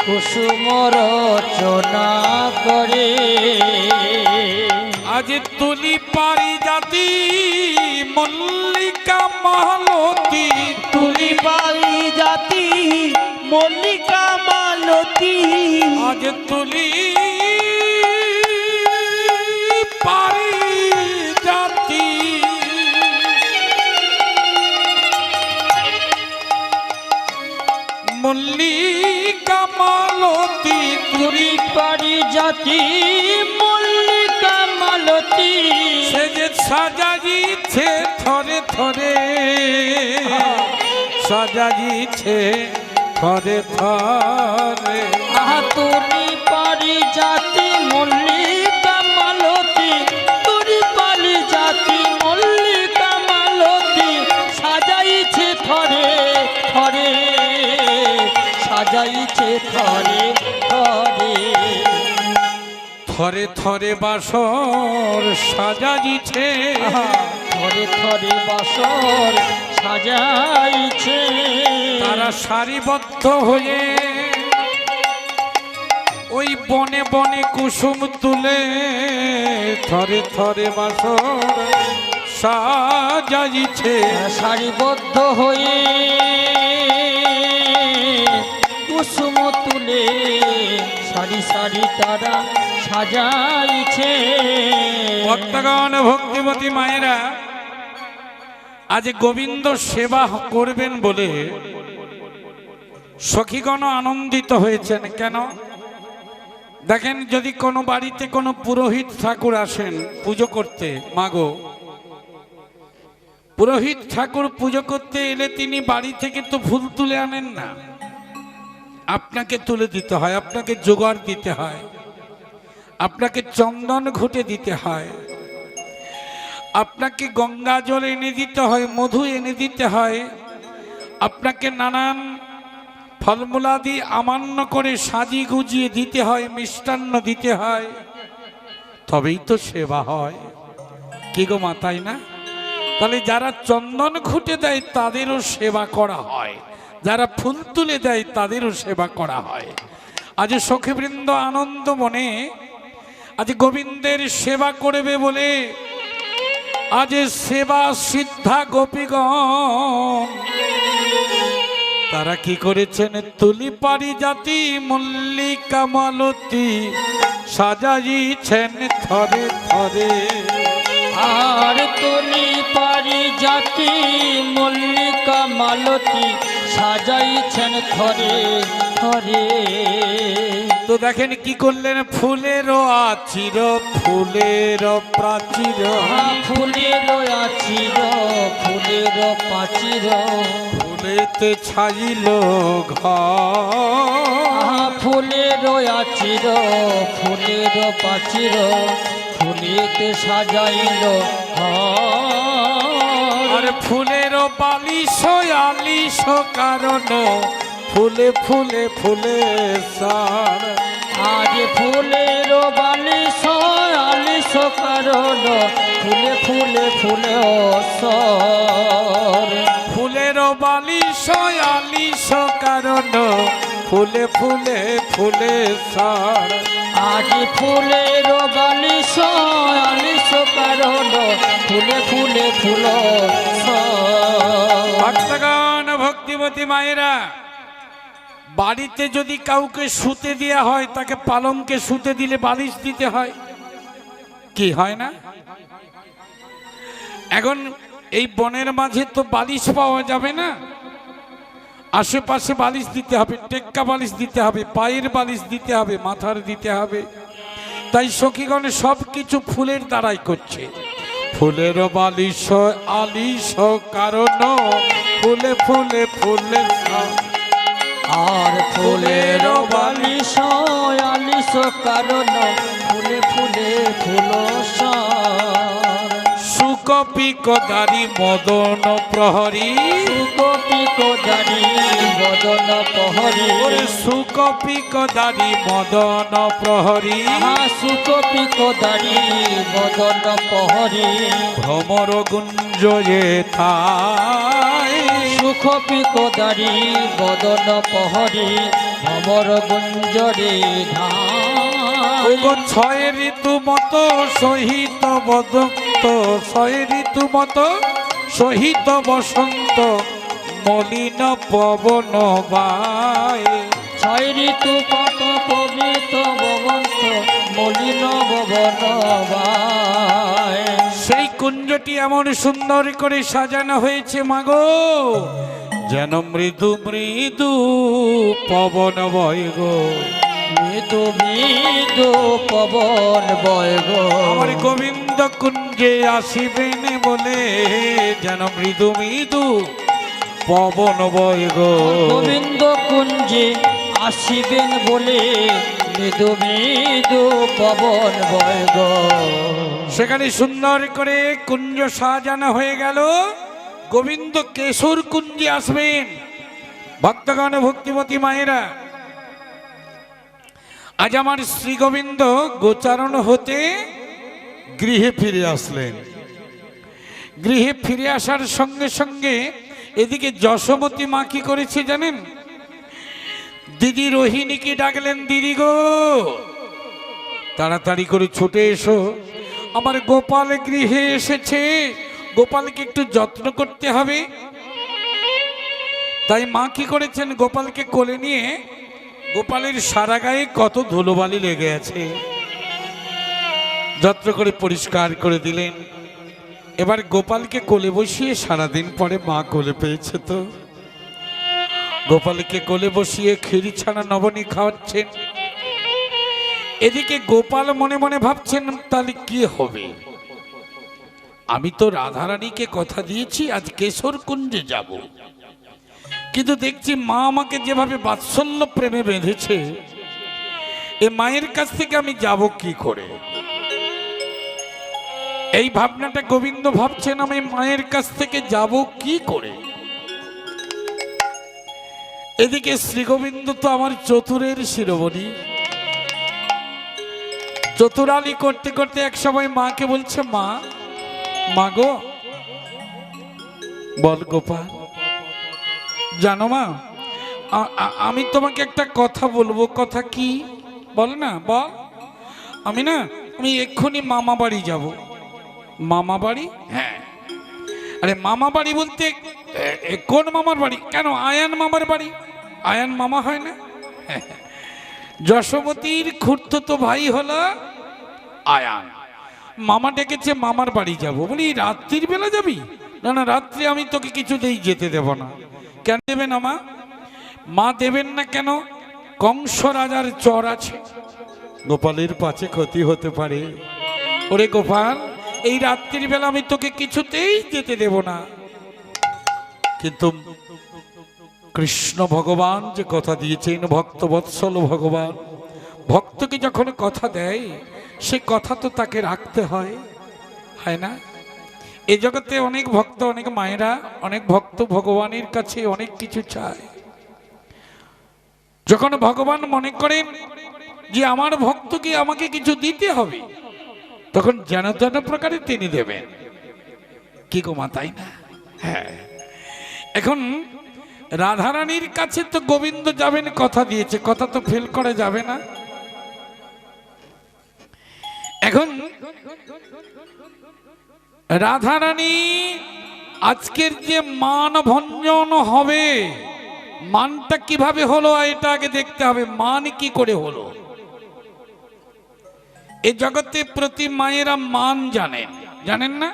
কুসুম রচনা করে। আজ তুলি পারিজাতি মল্লিকা মালতী, তুলি পারি জাতি মল্লিকা মালতী। আজ তুলি পারিজাতি মল্লিকা মালতী, তুলি পারিজাতি মল্লিকা মালতী। সে যে সাজাইছে থরে থরে, সাজাইছে থরে থরে। আহা তুলি পারিজাতি মল্লিকা মালতী, তুলি পারিজাতি মল্লিকা মালতী। সাজাইছে থরে থরে, সাজাইছে থরে থরে। থরে থরে বাসর সাজাইছে, থরে থরে বাসর সাজাইছে। তারা সারিবদ্ধ হয়ে ওই বনে বনে কুসুম তুলে থরে থরে বাসর সাজাইছে। সারিবদ্ধ হয়ে কুসুম তুলে সারি সারি তারা সাজাইছে। ভক্তগণ ভক্তিমতী মায়েরা আজ গোবিন্দ সেবা করবেন বলে সখীগণ আনন্দিত হয়েছেন। কেন দেখেন, যদি কোনো বাড়িতে কোনো পুরোহিত ঠাকুর আসেন পুজো করতে, মাগো পুরোহিত ঠাকুর পুজো করতে এলে তিনি বাড়ি থেকে তো ফুল তুলে আনেন না, আপনাকে তুলে দিতে হয়, আপনাকে জোগাড় দিতে হয়, আপনাকে চন্দন ঘুটে দিতে হয়, আপনাকে গঙ্গা জল এনে দিতে হয়, মধু এনে দিতে হয়, আপনাকে নানান ফলমূলাদি আমান্য করে সাজি গুজিয়ে দিতে হয়, মিষ্টান্ন দিতে হয়, তবেই তো সেবা হয়। কি গো মা, তাই না? তাহলে যারা চন্দন ঘুটে দেয় তাদেরও সেবা করা হয়, যারা ফুল তুলে দেয় তাদেরও সেবা করা হয়। আজ সখীবৃন্দ আনন্দ মনে আজ গোবিন্দের সেবা করবে বলে আজ সেবা সিদ্ধা গোপীগণ তারা কি করেছেন, তুলি পারিজাতি মল্লিকা মালতী সাজাইছেন থরে থরে। আর তুলি পারিজাতি মল্লিকা মালতী সাজাইছেন থরে থরে। তো দেখেন কি করলেন, ফুলের আচির ফুলের প্রাচীর, ফুলের আচির ফুলের প্রাচীর, ফুলেতে ছাইল ঘর, ফুলের আচির ফুলের প্রাচীর, ফুলেতে সাজাইল আর ফুলের বালিশ আলিশ কারণ ফুলে ফুলে ফুলে সার। আজ ফুলের বালিশ আলিশ কারণ ফুলে ফুলে ফুলে সর। ফুলের বালিশ আলিশ কারণ ফুলে ফুলে ফুলে সার। আজ ফুলের বালিশ আলিশ কারণ ফুলে ফুলে ফুল ভক্তগণ ভক্তিমতী মায়েরা, বাড়িতে যদি কাউকে শুতে দেওয়া হয় তাকে পালঙ্কে শুতে দিলে বালিশ দিতে হয়, কি হয় না? এখন এই বনের মাঝে তো বালিশ পাওয়া যাবে না, আশেপাশে বালিশ দিতে হবে, টেক্কা বালিশ দিতে হবে, পায়ের বালিশ দিতে হবে, মাথার দিতে হবে। তাই সখীগণ সব কিছু ফুলের দ্বারাই করছে। ফুলের বালিশ আলিশ কারণ ফুলে ফুলে ফুলে সার। আর ফুলের বালিশ আলিশ কারণ ফুলে ফুলে ফুল সুকপি কদারি মদন প্রহরী, সুকপি কোদারি বদন প্রহরী, সুকপি কদারি মদন প্রহরী, সুকপি কোদারি বদন প্রহরী, ভ্রমর গুঞ্জয়ে থাই। সুকপি কোদারি বদন প্রহরী, ভ্রমর গুঞ্জরে ধাই। ছয় ঋতু মতো সহিত বদন্ত, ছয় ঋতু মতো সহিত বসন্ত মলিন পবন বায়। ছয় ঋতু কত পবিত্র ববন্ত মলিন ভবন বায়। সেই কুঞ্জটি এমন সুন্দর করে সাজানো হয়েছে মাগো, যেন মৃদু মৃদু পবন বয় গো, মৃদু মৃদু পবন বয় গো। আমার গোবিন্দ কুঞ্জে আসিবেন বলে যেন মৃদু মৃদু পবন বয় গো। গোবিন্দ কুঞ্জে আসিবেন বলে মৃদু মৃদু পবন বয় গো। সেখানে সুন্দর করে কুঞ্জ সাজানো হয়ে গেল। গোবিন্দ কেশর কুঞ্জে আসবেন। ভক্তগণ ভক্তিমতী মায়েরা, আজ আমার শ্রী গোবিন্দ গোচারণ হতে গৃহে ফিরে আসলেন। গৃহে ফিরে আসার সঙ্গে সঙ্গে এদিকে যশোমতী মা কি করেছে জানেন? দিদি রোহিণীকে ডাকলেন, দিদি গো তাড়াতাড়ি করে ছুটে এসো, আমার গোপাল গৃহে এসেছে, গোপালকে একটু যত্ন করতে হবে। তাই মা কি করেছেন, গোপালকে কোলে নিয়ে গোপালের সারা গায়ে কত ধুলোবালি লেগে আছে, যত্র করে পরিষ্কার করে দিলেন। এবার গোপালকে কোলে বসিয়ে, সারাদিন পরে মা কোলে পেয়েছে তো, গোপালকে কোলে বসিয়ে ক্ষীর ছাড়া নবনী খাওয়াচ্ছেন। এদিকে গোপাল মনে মনে ভাবছেন তাহলে কি হবে, আমি তো রাধারানীকে কথা দিয়েছি আজ কেশর কুঞ্জে যাব, কিন্তু দেখছি মা আমাকে যেভাবে বাৎসল্য প্রেমে বেঁধেছে, এ মায়ের কাছ থেকে আমি যাব কি করে। এই ভাবনাটা গোবিন্দ ভাবছেন, আমি মায়ের কাছ থেকে যাব কি করে। এদিকে শ্রীগোবিন্দ তো আমার চতুরের শিরোমণি, চতুরালি করতে করতে এক সময় মাকে বলছে, মা, মা গো, বল গোপাল। জানো মা, আমি তোমাকে একটা কথা বলবো। কথা কি? বল না, বল। আমি এক্ষুনি মামা বাড়ি যাব। মামা বাড়ি? হ্যাঁ। আরে মামা বাড়ি বলতে কোন মামার বাড়ি? কেন, আয়ান মামার বাড়ি। আয়ান মামা হয় না? যশোমতীর খুড়তুতো ভাই হলো আয়ান। মামা ডেকেছে, মামার বাড়ি যাব। বলি রাত্রির বেলা যাবি? না না, রাত্রি আমি তোকে কিছুতেই যেতে দেব না। কেন দেবে না মা? মা দেবেন না কেন? কংস রাজার চর আছে, গোপালের পাছে ক্ষতি হতে পারে। ওরে গোপাল, এই রাত্রির বেলা আমি তোকে কিছুতেই যেতে দেব না। কিন্তু কৃষ্ণ ভগবান যে কথা দিয়েছেন, ভক্ত বৎসল ভগবান, ভক্তকে যখন কথা দেয় সে কথা তো তাকে রাখতে হয়, হয় না? এই জগতে অনেক ভক্ত, অনেক মায়েরা, অনেক ভক্ত ভগবানের কাছে অনেক কিছু চায়। যখন ভগবান মনে করেন যে আমার ভক্তকে আমাকে কিছু দিতে হবে, তখন যেন যেন প্রকারে তিনি দেবেন। কি গো মা, তাই না? হ্যাঁ। এখন রাধারানীর কাছে তো গোবিন্দ যাবেন, কথা দিয়েছে, কথা তো ফেল করা যাবে না। এখন রাধারানী আজকের যে মান ভঞ্জন হবে, মানটা কিভাবে হলো এটা আগে দেখতে হবে। মান কি করে হলো? এই জগতে প্রতি মায়েরা মান জানেন, জানেন না?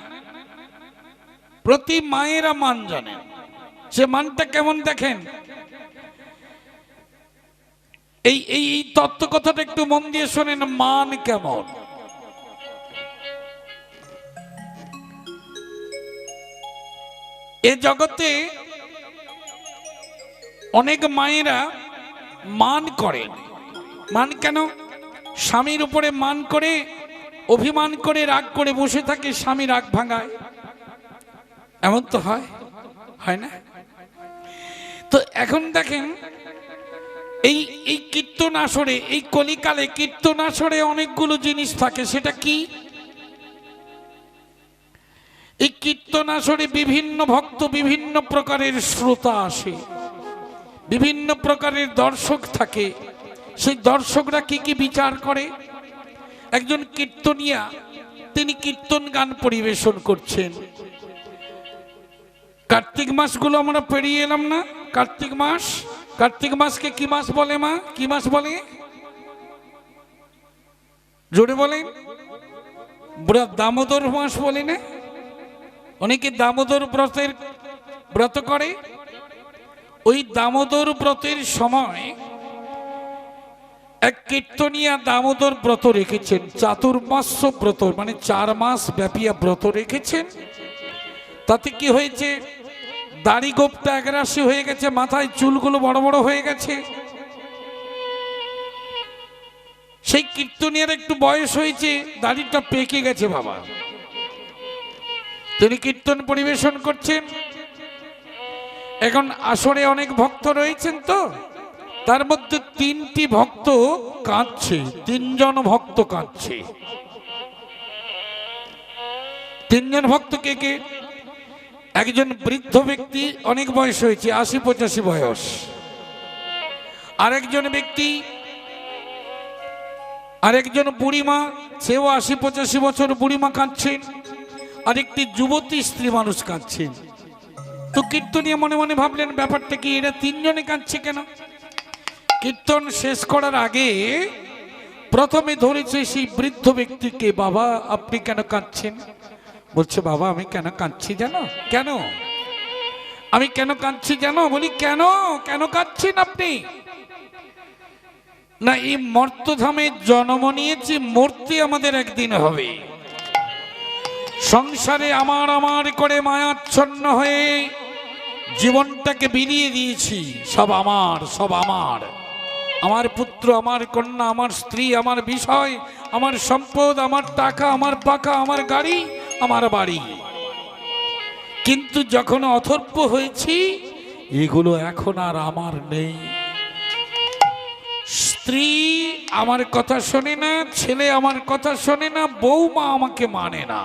প্রতি মায়েরা মান জানেন। সে মানটা কেমন দেখেন, এই তত্ত্ব কথাটা একটু মন দিয়ে শোনেন। মান কেমন? এ জগতে অনেক মায়েরা মান করেন। মান কেন? স্বামীর উপরে মান করে, অভিমান করে, রাগ করে বসে থাকে, স্বামী রাগ ভাঙায়। এমন তো হয়, হয় না? তো এখন দেখেন, এই কীর্তন আসরে, এই কলিকালে কীর্তন আসরে অনেকগুলো জিনিস থাকে। সেটা কি? এই কীর্তন আসরে বিভিন্ন ভক্ত, বিভিন্ন প্রকারের শ্রোতা আসে, বিভিন্ন প্রকারের দর্শক থাকে। সেই দর্শকরা কি কি বিচার করে? একজন কীর্তনিয়া, তিনি কীর্তন গান পরিবেশন করছেন। কার্তিক মাসগুলো আমরা পেরিয়ে এলাম না? কার্তিক মাস, কার্তিক মাসকে কি মাস বলে মা? কি মাস বলে? জোরে বলেন। দামোদর মাস বলে না? অনেকে দামোদর ব্রতের ব্রত করে। ওই দামোদর ব্রতের সময় এক কীর্তনিয়া দামোদর ব্রত রেখেছেন, চাতুর্মাস্য ব্রত, মানে 4 মাস ব্যাপী ব্রত রেখেছেন। তাতে কি হয়েছে? দাড়ি গোপটা একরাশি হয়ে গেছে, মাথায় চুলগুলো বড় বড় হয়ে গেছে। সেই কীর্তনিয়ার একটু বয়স হয়েছে, দাড়িটা পেকে গেছে বাবা। তিনি কীর্তন পরিবেশন করছেন। এখন আসরে অনেক ভক্ত রয়েছেন, তো তার মধ্যে 3টি ভক্ত কাঁদছে, 3 জন ভক্ত কাঁদছে। 3 জন ভক্ত কে কে? একজন বৃদ্ধ ব্যক্তি, অনেক বয়স হয়েছে, 80-85 বয়স। আরেকজন ব্যক্তি, আরেকজন বুড়িমা, সেও 80-85 বছর বুড়িমা কাঁদছেন। আরেকটি যুবতী স্ত্রী মানুষ কাঁদছেন। তো কীর্তনিয়া মনে মনে ভাবলেন, ব্যাপারটা কি, এরা 3 জনে কাঁদছে কেন? কীর্তন শেষ করার আগে প্রথমে ধরেছে সেই বৃদ্ধ ব্যক্তিকে, বাবা আপনি কেন কাঁদছেন? বলছে বাবা আমি কেন কাঁদছি জানো? কেন আমি কেন কাঁদছি জানো? বলি কেন কেন কাঁদছেন আপনি? না এই মর্তধামে জন্ম নিয়েছি, মূর্তি আমাদের একদিন হবে। সংসারে আমার আমার করে মায়াচ্ছন্ন হয়ে জীবনটাকে বিলিয়ে দিয়েছি। সব আমার, সব আমার, আমার পুত্র, আমার কন্যা, আমার স্ত্রী, আমার বিষয়, আমার সম্পদ, আমার টাকা, আমার পাকা, আমার গাড়ি, আমার বাড়ি। কিন্তু যখন অথর্ব হয়েছি এগুলো এখন আর আমার নেই। স্ত্রী আমার কথা শোনে না, ছেলে আমার কথা শোনে না, বৌমা আমাকে মানে না।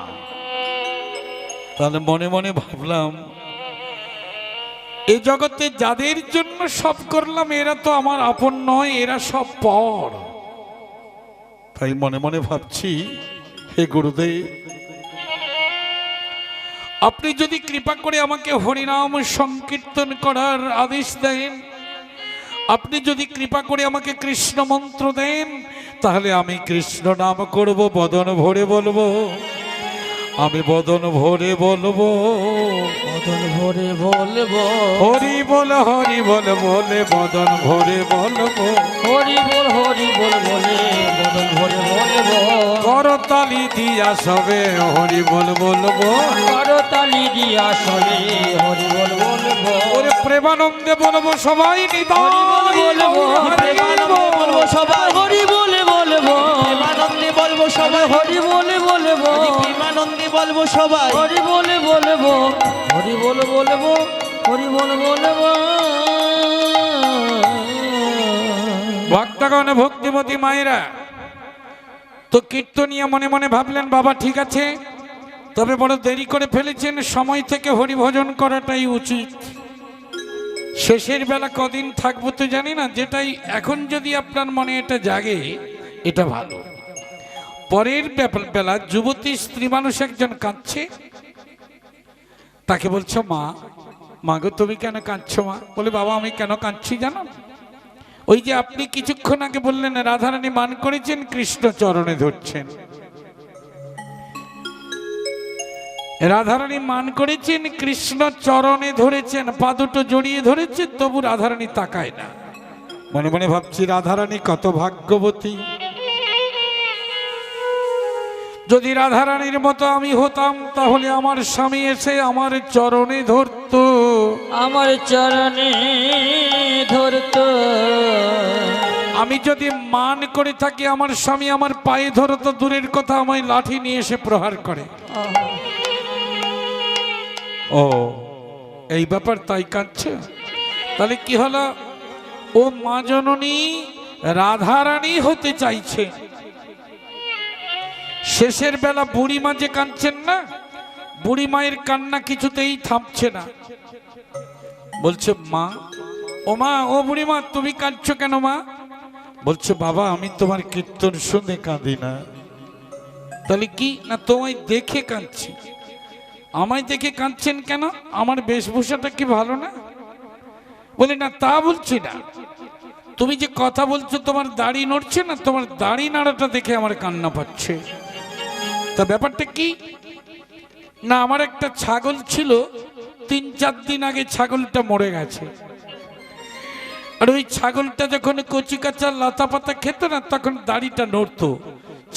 তাহলে মনে মনে ভাবলাম এই জগতে যাদের জন্য সব করলাম এরা তো আমার আপন নয়, এরা সব পর। তাই মনে মনে ভাবছি হে গুরুদেব, আপনি যদি কৃপা করে আমাকে হরিনাম সংকীর্তন করার আদেশ দেন, আপনি যদি কৃপা করে আমাকে কৃষ্ণ মন্ত্র দেন, তাহলে আমি কৃষ্ণ নাম করব, বদন ভরে বলবো, আমি বদন ভরে বলবো, বদন ভরে বলবো, হরি বল বলে বদন ভরে বলবো, হরি বল বলে বদন ভরে বলবো, করতালি দিয়া সবে হরি বলবো, করতালি দিয়া সবে হরি বলবো। ওরে প্রেমানন্দে বলবো সবাই, নিতাই বলবো, প্রেমানন্দে বলবো সবাই, হরি বলে বলবো, প্রেমানন্দে বলবো সবাই, হরি বলে বলবো, প্রেমানন্দে বলবো সবাই, হরি বলে বলবো, হরি বল বলবো, হরি বল বলবো। ভক্তগণ, ভক্তিমতী মায়েরা তো কীর্তনিয়া মনে মনে ভাবলেন বাবা ঠিক আছে, তবে বড় দেরি করে ফেলেছেন, সময় থেকে হরিভজন করাটাই উচিত। শেষের বেলা কদিন থাকবো তো জানি না, যেটাই এখন যদি আপনার মনে এটা জাগে এটা ভালো। পরের বেলা যুবতী স্ত্রী মানুষ একজন কাঁদছে, তাকে বলছো মা গো তুমি কেন কাঁদছো মা? বলে বাবা আমি কেন কাঁদছি জানো? ওই যে আপনি কিছুক্ষণ আগে বললেন রাধারানী মান করেছেন, কৃষ্ণ চরণে ধরছেন। রাধারানী মান করেছেন, কৃষ্ণ চরণে ধরেছেন, পা দুটো জড়িয়ে ধরেছেন, তবু রাধারানী তাকায় না। মনে মনে ভাবছি রাধারানী কত ভাগ্যবতী। যদি রাধারানীর মতো আমি হতাম তাহলে আমার স্বামী এসে আমার চরণে ধরতো, আমার চরণে ধরতো। আমি যদি মান করে থাকি আমার স্বামী আমার পায়ে ধরতো, দূরের কথা আমায় লাঠি নিয়ে এসে প্রহার করে। ও এই ব্যাপার, তাই কাঁদছে। তাহলে কি হলো? ও মা জননী রাধারানী হতে চাইছে। শেষের বেলা বুড়ি মা যে কাঁদছেন না, বুড়ি মায়ের কান্না কিছুতেই থামছে না। বলছে মা, ও মা, ও বুড়ি মা তুমি কাঁদছো কেন মা? বলছে বাবা আমি তোমার কীর্তন শুনে কাঁদি না। তাহলে কি না তোমায় দেখে কাঁদছি। আমায় দেখে কাঁদছেন কেন? আমার বেশভূষাটা কি ভালো না? বলি না তা বলছি না, তুমি যে কথা বলছো তোমার দাড়ি নড়ছে না, তোমার দাড়ি নাড়াটা দেখে আমার কান্না পাচ্ছে। তা ব্যাপারটা কি না, আমার একটা ছাগল ছিল, 3-4 দিন আগে ছাগলটা মরে গেছে। আর ওই ছাগলটা যখন কচি কাঁচা লতা পাতা খেত না তখন দাড়িটা নড়তো।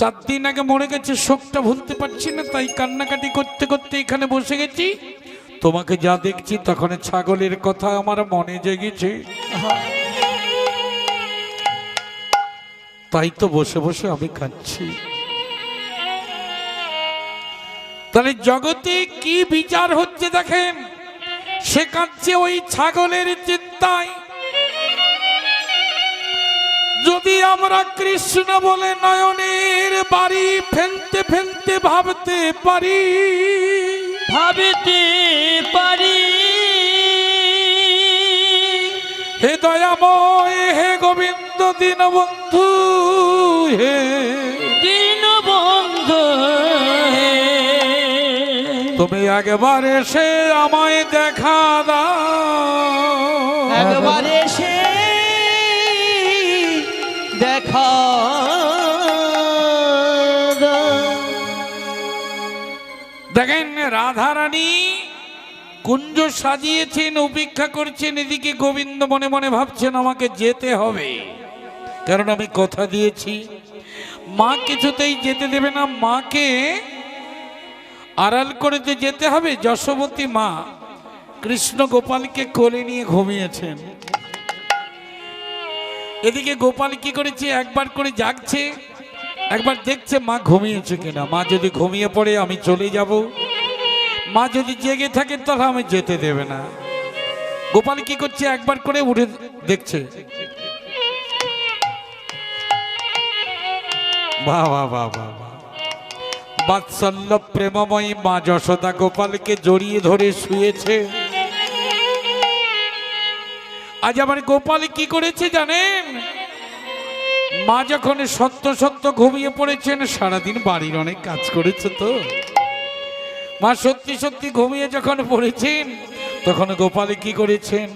4 দিন আগে মরে গেছে, শোকটা ভুলতে পারছি না, তাই কান্নাকাটি করতে করতে এখানে বসে গেছি। তোমাকে যা দেখছি তখন ছাগলের কথা আমার মনে জেগেছে, তাই তো বসে বসে আমি কাঁদছি। তাহলে জগতে কি বিচার হচ্ছে দেখেন, সে কাঁদছে ওই ছাগলের চিন্তায়। যদি আমরা কৃষ্ণ বলে নয়নের বাড়ি ফেলতে ফেলতে ভাবতে পারি, হে দয়াময়, হে গোবিন্দ দীনবন্ধু, হে দীনবন্ধু, তুমি একবার এসে আমায় দেখা দাও, একবার এসে দেখা দাও। দেখেন রাধারানী কুঞ্জ সাজিয়েছেন, অপেক্ষা করছেন, এদিকে গোবিন্দ মনে মনে ভাবছেন আমাকে যেতে হবে, কারণ আমি কথা দিয়েছি। মা কিছুতেই যেতে দেবে না, মাকে আড়াল করে যে যেতে হবে। যশোবতী মা কৃষ্ণ গোপালকে কোলে নিয়ে ঘুমিয়েছেন। এদিকে গোপাল কি করেছে, একবার করে জাগছে, একবার দেখছে মা ঘুমিয়েছে কিনা। মা যদি ঘুমিয়ে পড়ে আমি চলে যাব, মা যদি জেগে থাকে তাহলে আমি যেতে দেবে না। গোপাল কি করছে, একবার করে উঠে দেখছে। বাহ বাহ বাহ বাহ বাহ। বাৎসল্য প্রেমময়ী মা যশোদা গোপালকে জড়িয়ে ধরে শুয়েছে। আজ আমার গোপাল কি করেছে জানেন? মা যখন সত্য সত্য ঘুমিয়ে পড়েছেন, সারাদিন বাড়ির অনেক কাজ করেছে তো, মা সত্যি সত্যি ঘুমিয়ে যখন পড়েছেন, তখন গোপাল কি করেছেন,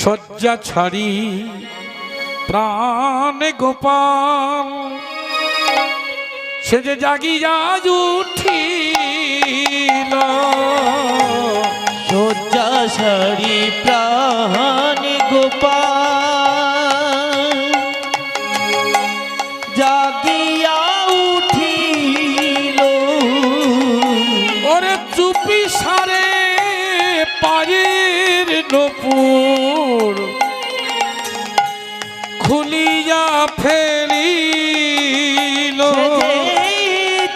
শয্যা ছাড়ি প্রাণে গোপাল সে যে জাগিয়া উঠিল। শয্যা সারি প্রাণ গোপাল জাগিয়া উঠিল। ওরে চুপি সারে পায়ের নপুর খুলিয়া ফেলিল।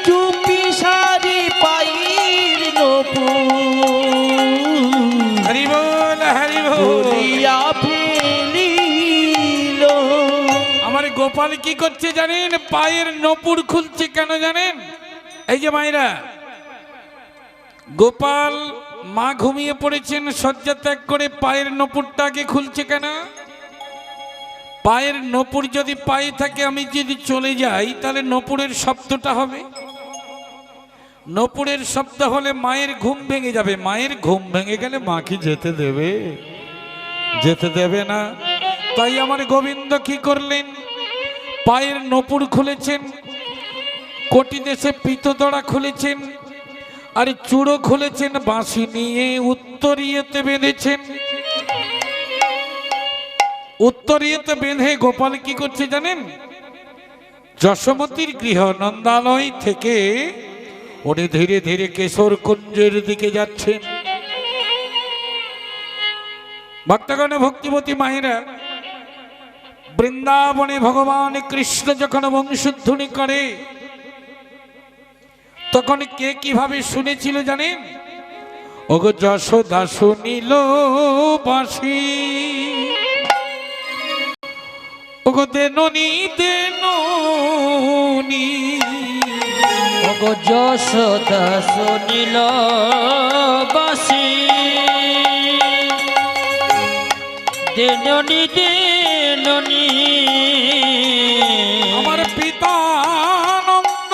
চুপি সারি পায়ের নপুর হরি বল হরি বল। খুলিয়া ফেলিল। আমার গোপাল কি করছে জানেন? পায়ের নপুর খুলছে কেন জানেন? এই যে মায়েরা, গোপাল মা ঘুমিয়ে পড়েছেন, শয্যা ত্যাগ করে পায়ের নপুরটাকে খুলছে কেন? পায়ের নপুর যদি পায়ে থাকে, আমি যদি চলে যাই তাহলে নপুরের শব্দটা হবে। নপুরের শব্দ হলে মায়ের ঘুম ভেঙে যাবে। মায়ের ঘুম ভেঙে গেলে মা কি যেতে দেবে? যেতে দেবে না। তাই আমার গোবিন্দ কি করলেন, পায়ের নপুর খুলেছেন, কোটি দেশে পিতদড়া খুলেছেন, আর চূড়ো খুলেছেন, বাঁশি নিয়ে উত্তরীয়তে বেঁধেছেন। উত্তরীয়তে বেঁধে গোপাল কি করছে জানেন? যশোমতীর গৃহ নন্দালয় থেকে উনি ধীরে ধীরে কেশর কুঞ্জের দিকে যাচ্ছেন। ভক্তগণ, ভক্তিমতী মায়েরা, বৃন্দাবনে ভগবান কৃষ্ণ যখন বংশধ্বনি করে, তখন কে কিভাবে শুনেছিল জানেন? ওগো যশোদা শুনিল বাঁশি, ওগো দেননি দেননি। ওগো যশোদা শুনিল বাঁশি, দেননি দেননি। আমার পিতা নন্দ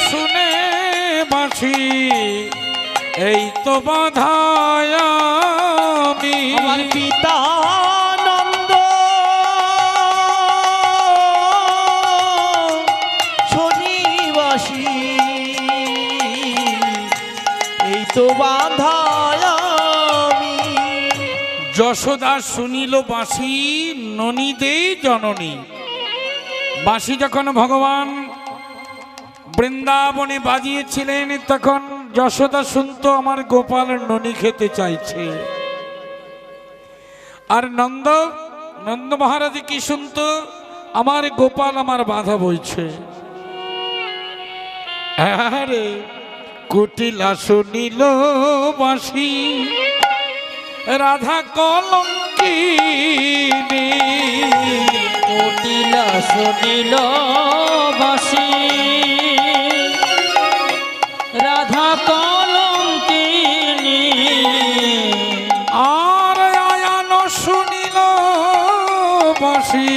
শুনে বাঁশি, এই তো বাধায় আমি। আমার পিতা নন্দ শনিবাসী, এই তো বাঁধায় আমি। যশোদা শুনিল বাঁশি, ননীদে জননী। বাঁশি যখন ভগবান বৃন্দাবনে বাজিয়েছিলেন, তখন যশোদা শুনতো আমার গোপাল ননী খেতে চাইছে। আর নন্দ মহারাজ কি শুনতো? আমার গোপাল আমার বাধা বইছে। আরে কুটিলা শুনিল বাঁশি, রাধা কলঙ্কিনী। কুটিলা শুনিল বাঁশি, রাধা কলঙ্কিনী। আর আয়ান শুনিল বাঁশি,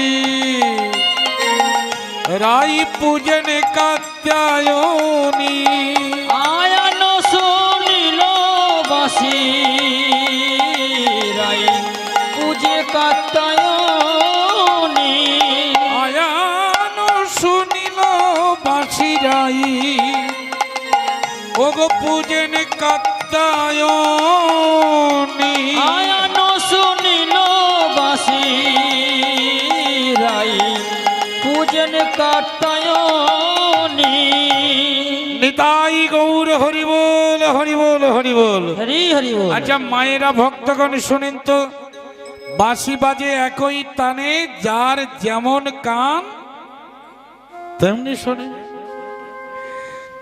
রাই পূজন কাত্যায়নী। আয়ান শুনিল বাঁশি, রাই কাত্তায়নী আয়ান শুনিল বাঁশিরাই ওগো পূজেন কাত্তায়নী আয়ান শুনিল বাসি রাই পূজন কাত্তায়নী নিতাই গৌর হরিবোল হরিবোল হরিবোল। হরি হরি বল। আচ্ছা মায়েরা ভক্তগণ শুনেন তো, বাঁশি বাজে একই তানে, যার যেমন কান তেমনি শোনে।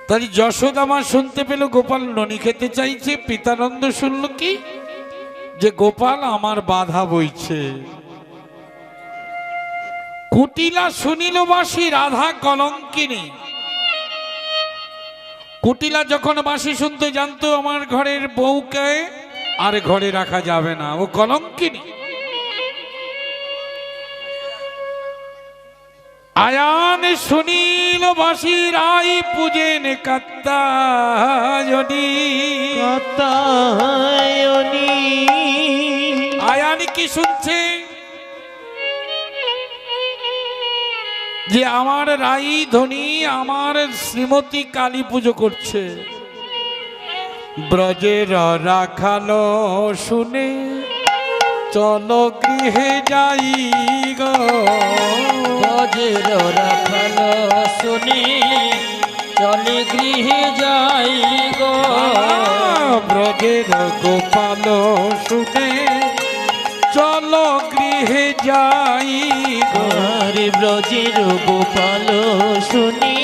তাই যশোদা মা শুনতে পেল গোপাল ননি খেতে চাইছে, পিতানন্দ শুনল কি যে গোপাল আমার বাধা বইছে। কুটিলা শুনিল বাঁশি রাধা কলঙ্কিনী। কুটিলা যখন বাঁশি শুনতে জানতো আমার ঘরের বউকে আর ঘরে রাখা যাবে না, ও কলঙ্কিনী। আয়ান শুনিল বাঁশি রাই পূজেন কাত্তায়নী। কাত্তায়নী আয়ান কি শুনছে যে আমার রাই ধনী আমার শ্রীমতী কালী পুজো করছে। ব্রজের রাখালো শুনে চলো গৃহে যাই গো। বজের রাখাল শুনি চলে গৃহে যাই গো। ব্রজের গোপাল শুনে চলো গৃহে যাই গো। আরে ব্রজের গোপাল শুনি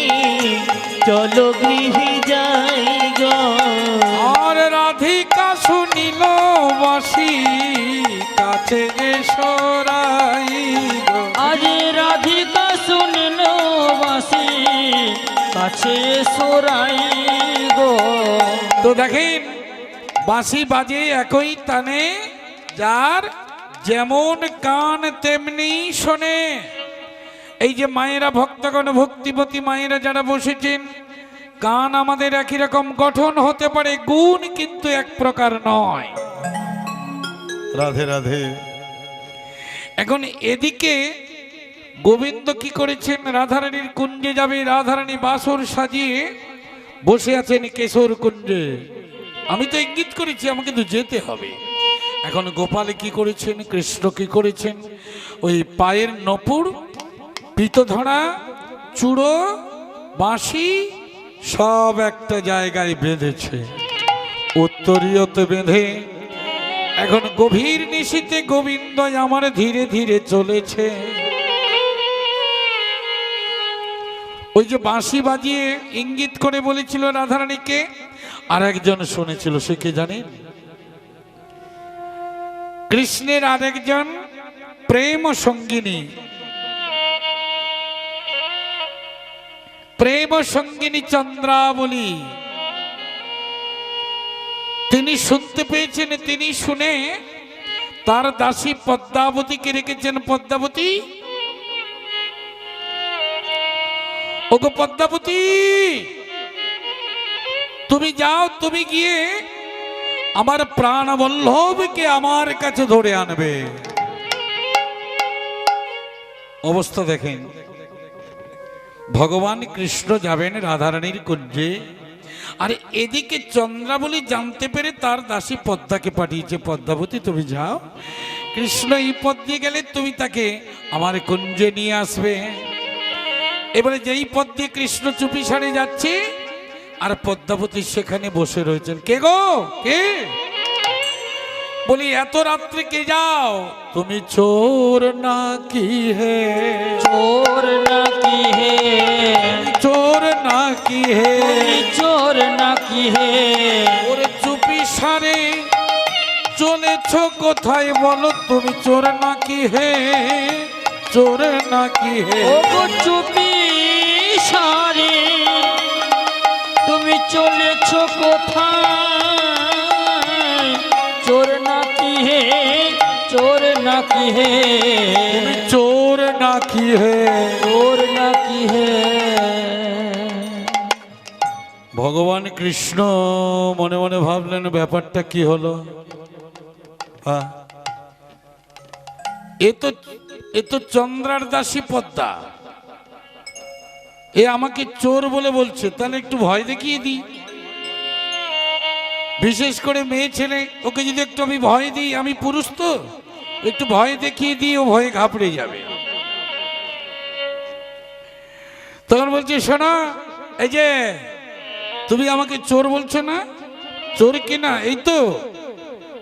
চলো গৃহে যাই গো। আর রাধিকা শুনিল বাঁশি কাছে সরাই গো। আজ রাধিকা শুনিল বাসি কাছে সোরাই গো। তো দেখেন বাঁশি বাজে একই তানে, যার যেমন কান তেমনি শোনে। এই যে মায়েরা ভক্তগণ ভক্তিপতি মায়েরা যারা বসেছেন, কান আমাদের একই রকম গঠন হতে পারে, গুণ কিন্তু এক প্রকার নয়। রাধে রাধে। এখন এদিকে গোবিন্দ কি করেছেন, রাধারানীর কুঞ্জে যাবে, রাধারানী বাসর সাজিয়ে বসে আছেন কেশর কুঞ্জে। আমি তো ইঙ্গিত করেছি আমাকে তো যেতে হবে। এখন গোপালে কি করেছেন, কৃষ্ণ কি করেছেন, ওই পায়ের নপুর, পিতধরা, চূড়ো, বাঁশি সব একটা জায়গায় বেঁধেছে, উত্তরীয়তে বেঁধে এখন গভীর নিশীতে গোবিন্দ আমার ধীরে ধীরে চলেছে। ওই যে বাঁশি বাজিয়ে ইঙ্গিত করে বলেছিল রাধারানীকে, আর একজন শুনেছিল, সে কে জানেন? কৃষ্ণের আরেকজন প্রেম সঙ্গিনী, প্রেম সঙ্গিনী চন্দ্রাবলী। তিনি শুনতে পেয়েছেন, তিনি শুনে তার দাসী পদ্মাবতীকে রেখেছেন। পদ্মাবতী, ওগো পদ্মাবতী, তুমি যাও, তুমি গিয়ে আমার প্রাণবল্লভকে আমার কাছে ধরে আনবে। অবস্থা দেখেন, ভগবান কৃষ্ণ যাবেন রাধারানীর কুঞ্জে, আর এদিকে চন্দ্রাবলী জানতে পেরে তার দাসী পদ্মাকে পাঠিয়েছে, পদ্মাবতী তুমি যাও, কৃষ্ণ এই পথ দিয়ে গেলে তুমি তাকে আমার কুঞ্জে নিয়ে আসবে। এবারে যেই পথ দিয়ে কৃষ্ণ চুপি সারে যাচ্ছে, আর পদ্মাবতী সেখানে বসে রয়েছেন। কে গো, কে? বলি এত রাত্রে কে যাও? তুমি চোর নাকি হে? চোর নাকি হে? চোর নাকি হে? চোর নাকি হে? ওরে চুপি সারে চলেছ কোথায় বলো, তুমি চোর নাকি হে? চোর নাকি হে? ওগো চুপি সারে তুমি চলেছ কোথায়? চোর নাকি হে? চোর নাকি হে? তুমি চোর নাকি হে? চোর নাকি হে? ভগবান কৃষ্ণ মনে মনে ভাবলেন ব্যাপারটা কি হলো। এ তো চন্দ্রার দাসী পদ্মা, এ আমাকে চোর বলে বলছে, তাহলে একটু ভয় দেখিয়ে দিই। বিশেষ করে মেয়ে ছেলে, ওকে যদি একটু আমি ভয় দিই, আমি পুরুষ তো, একটু ভয় দেখিয়ে দিই, ও ভয়ে ঘাবড়ে যাবে। তখন বলছে, শোনো, এই যে তুমি আমাকে চোর বলছো না, চোর কিনা? এই তো।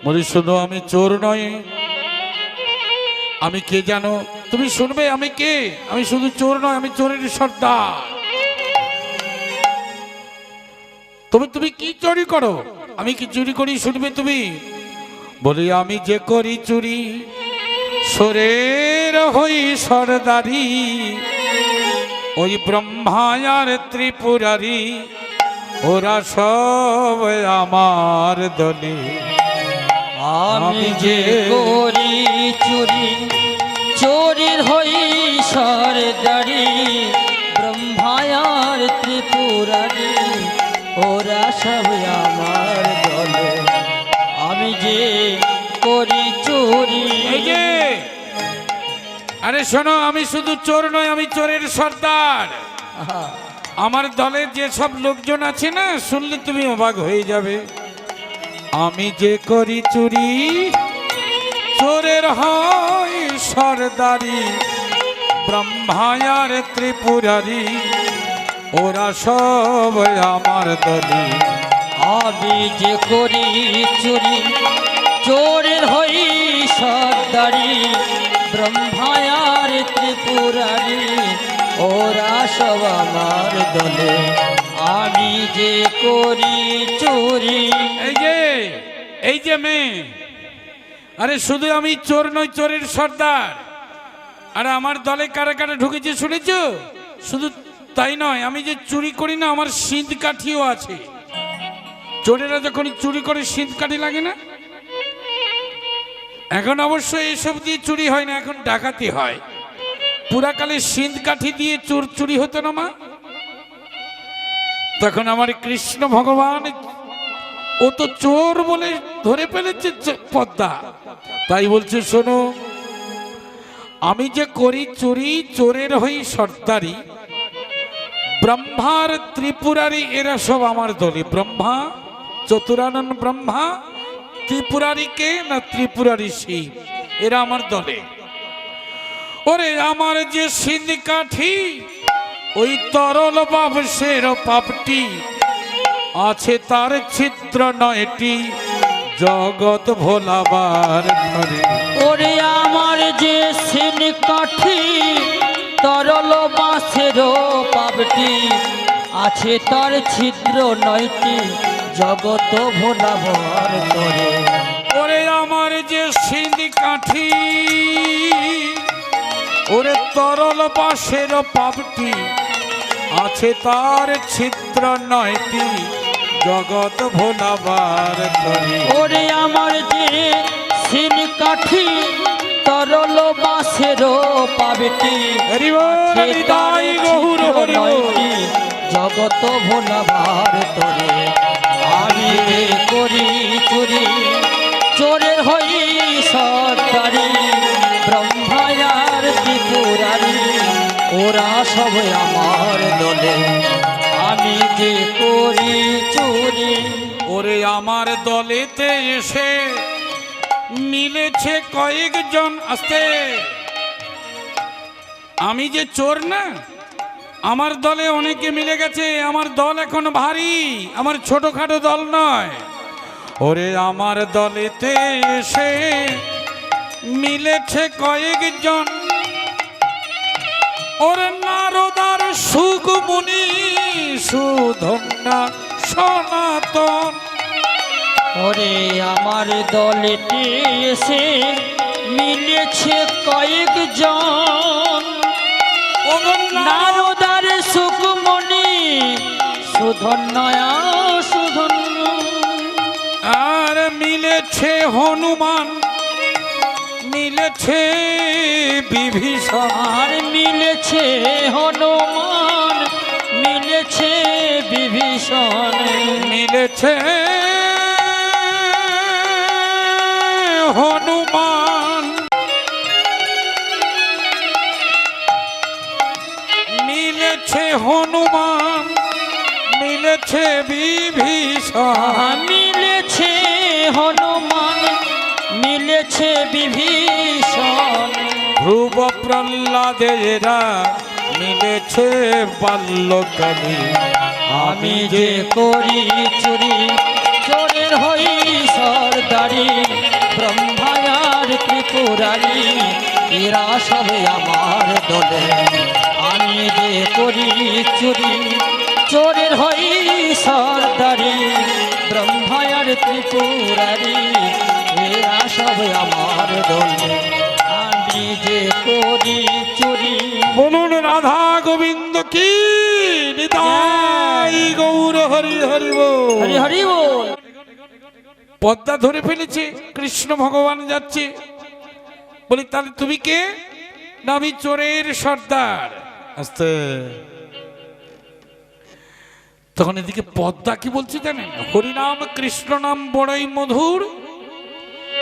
বলি, শোনো, আমি চোর নয়। আমি কে জানো? তুমি শুনবে আমি কে। আমি শুধু চোর নয়, আমি চোরের সর্দার। তুমি কি চুরি করো? আমি কি চুরি করি শুনবে তুমি? বলি, আমি যে করি চুরি, সোরের হই সর্দারি, ওই ব্রহ্মায়ার ত্রিপুরারি, ওরা সব আমার দলে। আমি যে করি চুরি, চোরের হই সর্দারি, ব্রহ্মায়ার ত্রিপুরারি, ওরা সব আমার দলে। আমি যে করি চুরি। এই যে, আরে শোনো, আমি শুধু চোর নয়, আমি চোরের সর্দার। আহা, আমার দলে যে সব লোকজন আছে না, শুনলে তুমি অবাক হয়ে যাবে। আমি যে করি চুরি, চোরের হয় সর্দারি, ব্রহ্মায়ার ত্রিপুরারি, ওরা সব আমার দলে। আমি যে করি চুরি, চোরের হই সর্দারি, ব্রহ্মায়ার ত্রিপুরারি, ওরা সব আমার দলে। আমি যে করি চুরি। এই যে মেয়ে, আরে শুধু আমি চোর নই, চোরের সর্দার। আরে আমার দলে কারা কারা ঢুকেছে শুনেছ? শুধু তাই নয়, আমি যে চুরি করি না, আমার সিঁধ কাঠিও আছে। চোরেরা যখন চুরি করে সিঁধ কাঠি লাগে না? এখন অবশ্য এসব দিয়ে চুরি হয় না, এখন ডাকাতি হয়। পুরাকালে সিঁধ কাঠি দিয়ে চোর চুরি হতো না মা? তখন আমার কৃষ্ণ ভগবান, ও তো চোর বলে ধরে ফেলেছে পদ্মা, তাই বলছে, শোনো, আমি যে করি চুরি, চোরের হই সর্দারি, ব্রহ্মার ত্রিপুরারি, এরা সব আমার দলে। ব্রহ্মা, চতুরানন ব্রহ্মা, ত্রিপুরারি কে না? ত্রিপুরারি শিব, এরা আমার দলে। ওরে আমার যে সিঁধ কাঠি, ওই তরল বাবসের পাপটি, আছে তার ছিদ্র 9টি, জগৎ ভোলাবার ঘরে। ওরে আমার যে সিন কাঠি, তরল বাঁশের পাবটি, আছে তার ছিদ্র 9টি, জগৎ ভোলাবার তরে। ওরে আমার যে সিঁধ কাঠি, ওরে তরল বাঁশের পাপটি, আছে তার ছিদ্র 9টি, জগৎ ভোলাবার তরে। ওরে আমার যে সিন কাঠি, তরল বাঁশের পাবটি, হরি বল, হরি তাই গৌর হরি বল। জগৎ ভোলাবার তরে। আমি যে করি চুরি, চোরের হই সর্দারি, ব্রহ্মায়ার ত্রিপুরারি, ওরা সব আমার দলে। আমি যে করি চুরি। ওরে আমার দলেতে এসে মিলেছে কয়েকজন। আসতে, আমি যে চোর না, আমার দলে অনেকে মিলে গেছে। আমার দল এখন ভারী, আমার ছোটখাটো দল নয়। ওরে আমার দলেতে এসে মিলেছে কয়েকজন, ওরে নারদার সুখমুনি, সুধন্যা সনাতন। ওরে আমার দলেতে এসে মিলেছে কয়েকজন, নারদার সুখমণি, সুধন্যা সুধন্য। আর মিলেছে হনুমান, মিলেছে বিভীষণ, আর মিলেছে হনুমান, মিলেছে বিভীষণ, মিলেছে হনুমান, হনুমান মিলেছে বিভীষণ, মিলেছে হনুমান মিলেছে বিভীষণ, ধ্রুব প্রহ্লাদেরা মিলেছে বাল্যকালী। আমি যে করি চুরি চোরের হই সরদারি, ব্রহ্মায়ার ত্রিপুরারি এরা সবে আমার দলে। আমি যে করি চুরি চোরের হই সরদারি, ব্রহ্মায়ার ত্রিপুরারি এরা সবে আমার দলে। আমি যে করি চুরি। বলুন রাধা গোবিন্দ কি নিতাই গৌর হরি হরি বল। হরি হরি বল। পদ্মা ধরে ফেলেছে, কৃষ্ণ ভগবান যাচ্ছে। বলি তাহলে তুমি কে? না আমি চোরের সর্দার। আস্তে তখন এদিকে পদ্মা কি বলছে জানেন? হরিনাম কৃষ্ণ নাম বড়ই মধুর,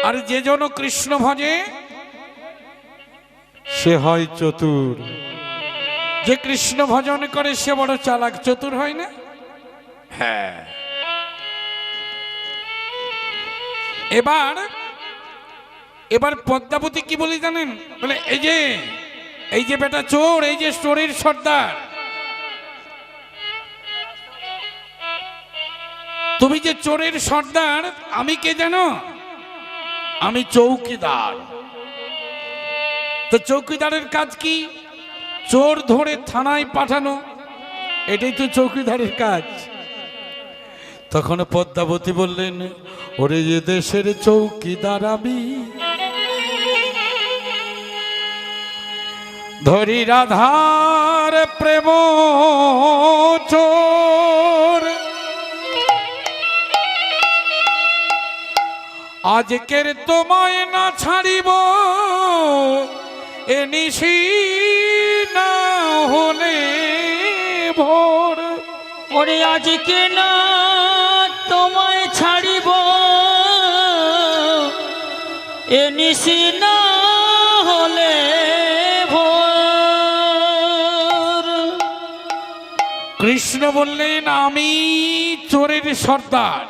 আর যে জন কৃষ্ণ ভজে সে হয় চতুর। যে কৃষ্ণ ভজন করে সে বড় চালাক, চতুর হয় না? হ্যাঁ। এবার পদ্মাবতী কি বলি জানেন? বলে এই যে বেটা চোর, এই যে চোরের সর্দার, তুমি যে চোরের সর্দার, আমি কে জানো? আমি চৌকিদার। তো চৌকিদারের কাজ কি? চোর ধরে থানায় পাঠানো, এটাই তো চৌকিদারের কাজ। তখন পদ্মাবতী বললেন, ওরে এ দেশের চৌকিদার আমি, ধরি রাধার প্রেম চোর, আজকের তোমায় না ছাড়িব এ নিশি না হলে ভোর। ওরে আজকে না তোমায় ছাড়িব এ নিশি না হলে ভোর। কৃষ্ণ বললেন, আমি চোরের সর্দার,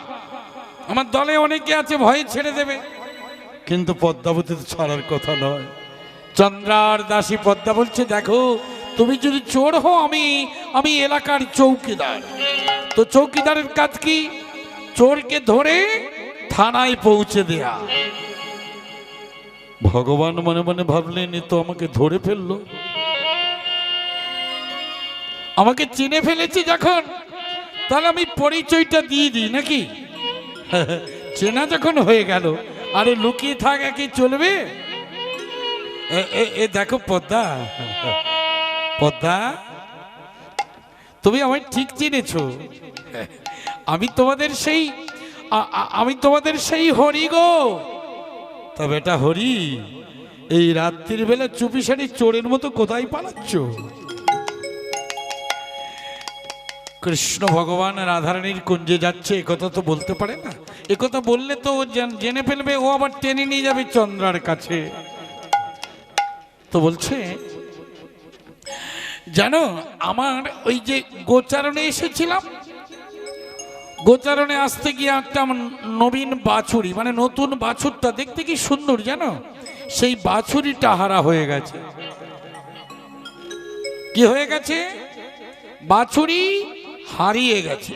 আমার দলে অনেকে আছে ভয়ে ছেড়ে দেবে, কিন্তু পদ্মাবতী তো ছাড়ার কথা নয়। চন্দ্রার দাসী পদ্মা বলছে, দেখো তুমি যদি চোর হও, আমি এলাকার চৌকিদার। তো চৌকিদারের কাজ কি? চোরকে ধরে থানায় পৌঁছে দেয়া। ভগবান মনে মনে ভাবলেন, এ তো আমাকে ধরে ফেললো। আমাকে চিনে ফেলেছি যখন, তাহলে আমি পরিচয়টা দিয়ে দিই নাকি? চেনা যখন হয়ে গেল, আরে লুকিয়ে থাকা কি চলবে? এ দেখো পদ্মা, পদ্মা তুমি আমায় ঠিক চিনেছো। আমি তোমাদের সেই হরি গো। তবে এটা হরি, এই রাত্রির বেলা চুপি সারি চোরের মতো কোথায় পালাচ্ছ? কৃষ্ণ ভগবান রাধারানীর কুঞ্জে যাচ্ছে, একথা তো বলতে পারে না। একথা বললে তো ও জেনে ফেলবে, ও আবার টেনে নিয়ে যাবে চন্দ্রার কাছে। তো বলছে, জানো আমার ওই যে গোচারণে এসেছিলাম, গোচারণে আসতে গিয়ে একটা নবীন বাছুরি, মানে নতুন বাছুরটা দেখতে কি সুন্দর জানো, সেই বাছুরিটা হারা হয়ে গেছে। কি হয়ে গেছে? বাছুরি হারিয়ে গেছে।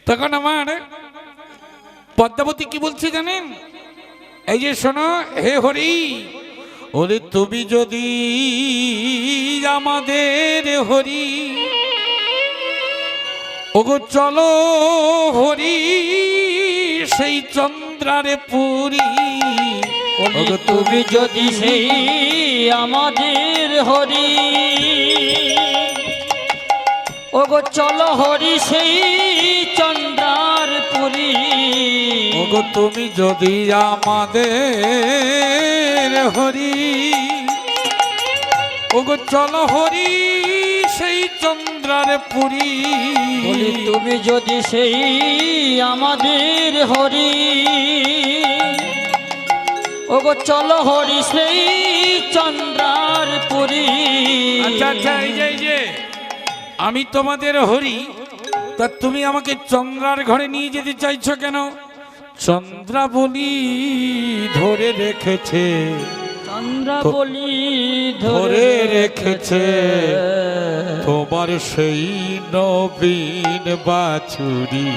তখন আমার পদ্মাবতী কি বলছে জানেন? এই যে শোনো হে হরি, ওরে তুমি যদি আমাদের হরি, ওগো চলো হরি সেই চন্দ্রারে পুরী। ওগো তুমি যদি সেই আমাদের হরি, ওগো চলো হরি সেই চন্দ্রার পুরী। ওগো তুমি যদি আমাদের হরি, ওগো চলো হরি সেই চন্দ্রার পুরী। বলি তুমি যদি সেই আমাদের হরি, ওগো চলো হরি সেই চন্দ্রার পুরী। পুরী। আচ্ছা আচ্ছা, এই যে আমি তোমাদের হরি, তা তুমি আমাকে চন্দ্রার ঘরে নিয়ে যেতে চাইছো কেন? চন্দ্রাবলী ধরে রেখেছে, চন্দ্রাবলী ধরে রেখেছে তোমার সেই নবীন বাছুরি।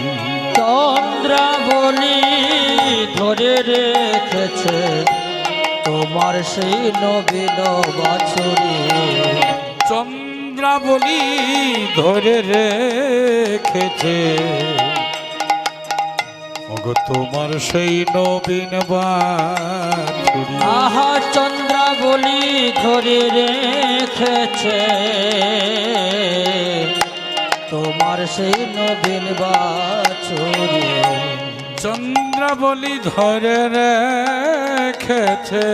চন্দ্রাবলী ধরে রেখেছে তোমার সেই নবীন বাছুরি। চন্দ্রাবলী ধরে রেখেছে ওগো তোমার সেই নবীন বাছুরি। আহা চন্দ্রাবলী ধরে রেখেছে তোমার সেই নবীন বাছুরি। চন্দ্রাবলী ধরে রেখেছে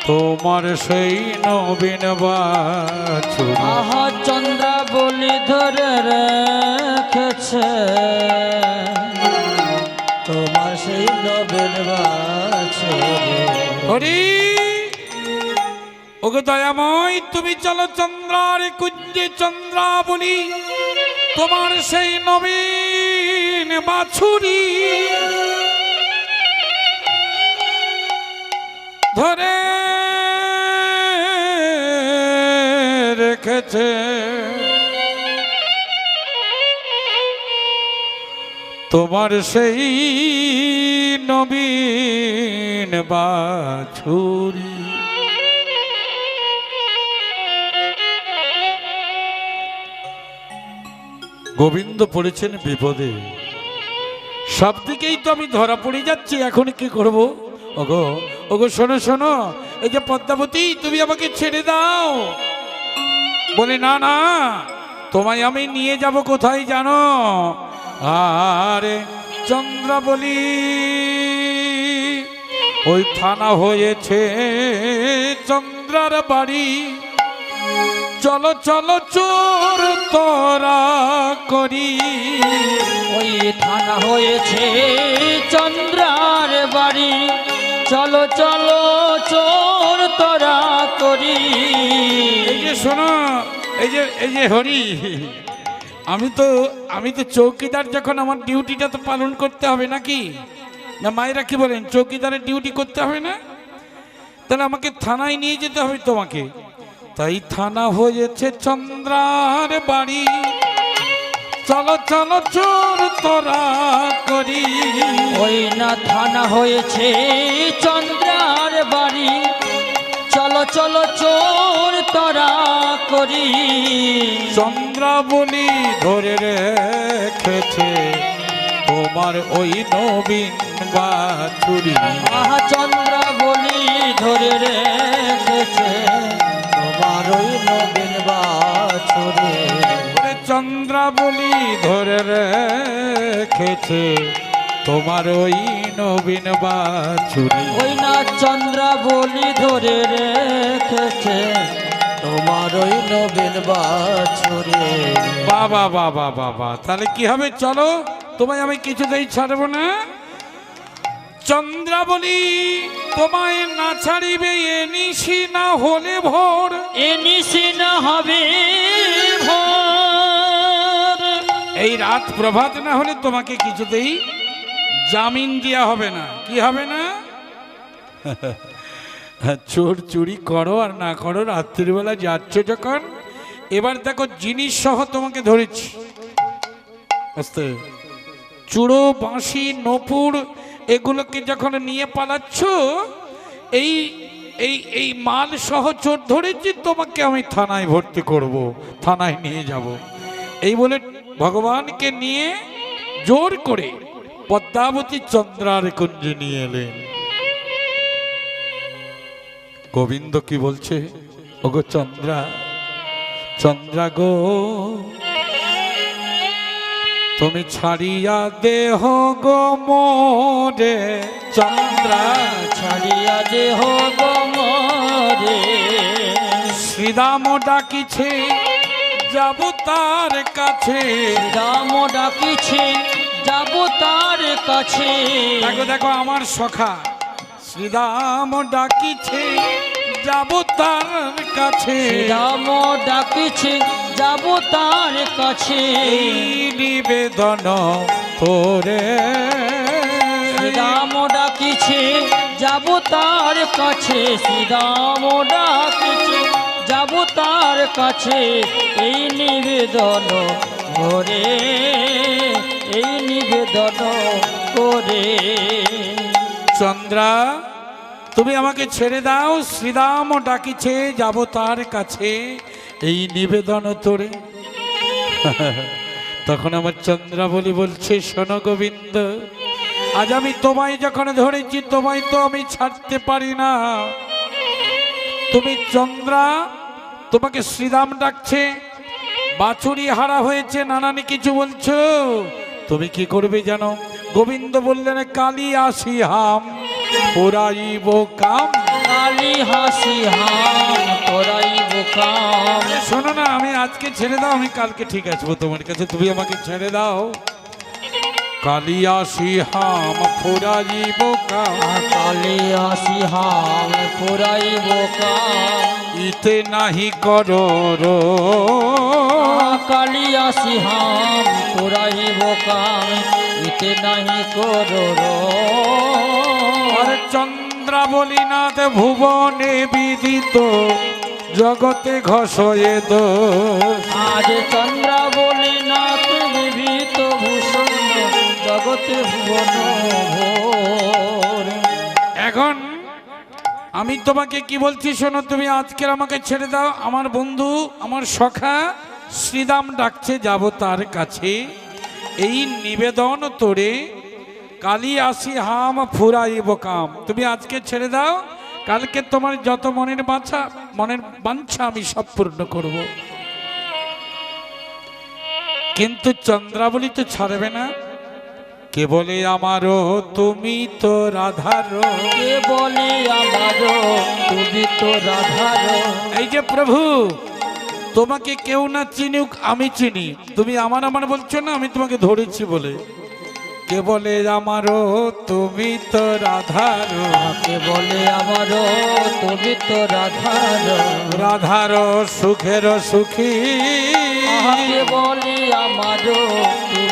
তোমার সেই নবীন বাছুরি। আহা চন্দ্রাবলী ধরে রেখেছে তোমার সেই নবীন বাছুরি। হরি ওগো দয়াময়, তুমি চলো চন্দ্রার কুঞ্জে চন্দ্রাবলী তোমার সেই নবীন বাছুরি ধরে রেখেছে তোমার সেই নবীন বাছুরি। গোবিন্দ পড়েছেন বিপদে, সব দিকেই তো আমি ধরা পড়ে যাচ্ছি, এখন কি করব? ওগো ওগো শোনো শোনো, এই যে পদ্মাবতী, তুমি আমাকে ছেড়ে দাও। বলে না না, তোমায় আমি নিয়ে যাব কোথায় জানো? আরে চন্দ্রাবলী ওই থানা হয়েছে চন্দ্রার বাড়ি, চলো চলো চোর তোরা করি। ওই থানা হয়েছে চন্দ্রার বাড়ি, চলো চলো চোর তোরা করি। এই যে শোনো, এই যে হরি, আমি তো চৌকিদার, যখন আমার ডিউটিটা তো পালন করতে হবে নাকি? না মায়েরা কি বলেন, চৌকিদারের ডিউটি করতে হবে না? তাহলে আমাকে থানায় নিয়ে যেতে হবে তোমাকে। তাই থানা হয়েছে চন্দ্রার বাড়ি, চলো চলো চোর তোরা করি। ওই না থানা হয়েছে চন্দ্রার বাড়ি, চলো চলো চোর তোরা করি। চন্দ্রাবলী ধরে রেখেছে তোমার ওই নবীন বাছুরি। আহা চন্দ্রাবলী ধরে রেখেছে তোমার ওই নবীন বাছুরি। চন্দ্রাবলী ধরে রেখেছে তোমার ওই নবীন বাছুরি। ওই না চন্দ্রাবলী ধরে রেখেছে তোমার ওই নবীন বাছুরি। বাবা বাবা বাবা, তাহলে কি হবে? চলো, তোমায় আমি কিছুতেই ছাড়বো না। চন্দ্রাবলী তোমায় না ছাড়িবে এ নিশি না হলে ভোর, এ নিশি না হবে ভোর। এই রাত প্রভাত না হলে তোমাকে কিছুতেই জামিন দেওয়া হবে না। কি হবে না? চোর চুরি করো আর না করো, রাত্রিবেলা যাচ্ছ যখন, এবার দেখো জিনিস সহ তোমাকে ধরেছি। আস্তে, চূড়ো বাঁশি নপুর এগুলোকে যখন নিয়ে পালাচ্ছ, এই এই এই মাল সহ চোর ধরেছি, তোমাকে আমি থানায় ভর্তি করব, থানায় নিয়ে যাব। এই বলে ভগবানকে নিয়ে জোর করে পদ্মাবতী চন্দ্রার কুঞ্জে নিয়ে এলেন। গোবিন্দ কি বলছে? ওগো চন্দ্রা, চন্দ্রা গো, তুমি ছাড়িয়া দেহ গো মোরে। চন্দ্রা ছাড়িয়া দেহ গো মোরে। শ্রীরাম ডাকিছে যাব তার কাছে। রাম ডাকিছে যাব তার কাছে। দেখো দেখো আমার সখা শ্রীরাম ডাকিছে যাব তার কাছে, শ্রীরাম ডাকিছে যাব তার কাছে, এই নিবেদন তোরে। শ্রীরাম ডাকিছে যাব তার কাছে, শ্রীরাম ডাকিছে যাব তার কাছে, এই নিবেদন করে, এই নিবেদন করে। চন্দ্রা, তুমি আমাকে ছেড়ে দাও, শ্রীরাম ডাকিছে যাব তার কাছে, এই নিবেদন তোরে। তখন আমার চন্দ্রাবলী বলছে, শোনো গোবিন্দ, আজ আমি তোমায় যখন ধরেছি তোমায় তো আমি ছাড়তে পারি না। তুমি চন্দ্রা, তোমাকে শ্রীরাম ডাকছে, বাছুরি হারা হয়েছে, নানানি কিছু বলছো, তুমি কি করবে জানো? গোবিন্দ বললেন, কালী আসি হাম পুরাইব কাম। কালী হাসি হাম তোরাইব কাম। শোনো না, আমি আজকে ছেড়ে দাও, আমি কালকে ঠিক আসবো তোমার কাছে, তুমি আমাকে ছেড়ে দাও। কালী আসি হাম পুরাইব কাম, কালী হাসি হাম পুরাইব কাম। ইতে নাহি করো রো। কালী আসি হাম পুরাইব কাম, ইতে নাহি করো। আর চন্দ্রাবলীনাথ ভুবনে বিদিত, জগতে ঘষয়ে দোষ। আজ চন্দ্রাবলী নাথ বিভীত ভূষণ, জগতে ভুবন ভোর। এখন আমি তোমাকে কি বলছি শোনো, তুমি আজকের আমাকে ছেড়ে দাও। আমার বন্ধু, আমার সখা শ্রীরাম ডাকছে যাব তার কাছে, এই নিবেদন তোরে। কালী আসি হাম ফুরাইব কাম। তুমি আজকে ছেড়ে দাও, কালকে তোমার যত মনের বাঞ্ছা আমি সব পূর্ণ করব। কিন্তু চন্দ্রাবলী তো ছাড়বে না। কে বলে আমারও তুমি তো রাধার। কে বলে আমারো তুমি তো রাধার। এই যে প্রভু, তোমাকে কেউ না চিনুক আমি চিনি, তুমি আমার আমার বলছো না, আমি তোমাকে ধরেছি বলে। কে বলে আমারও তুমি তো রাধার। কে বলে আমারো তুমি তো রাধার। রাধার সুখের সুখী। কে বলে আমারো তুমি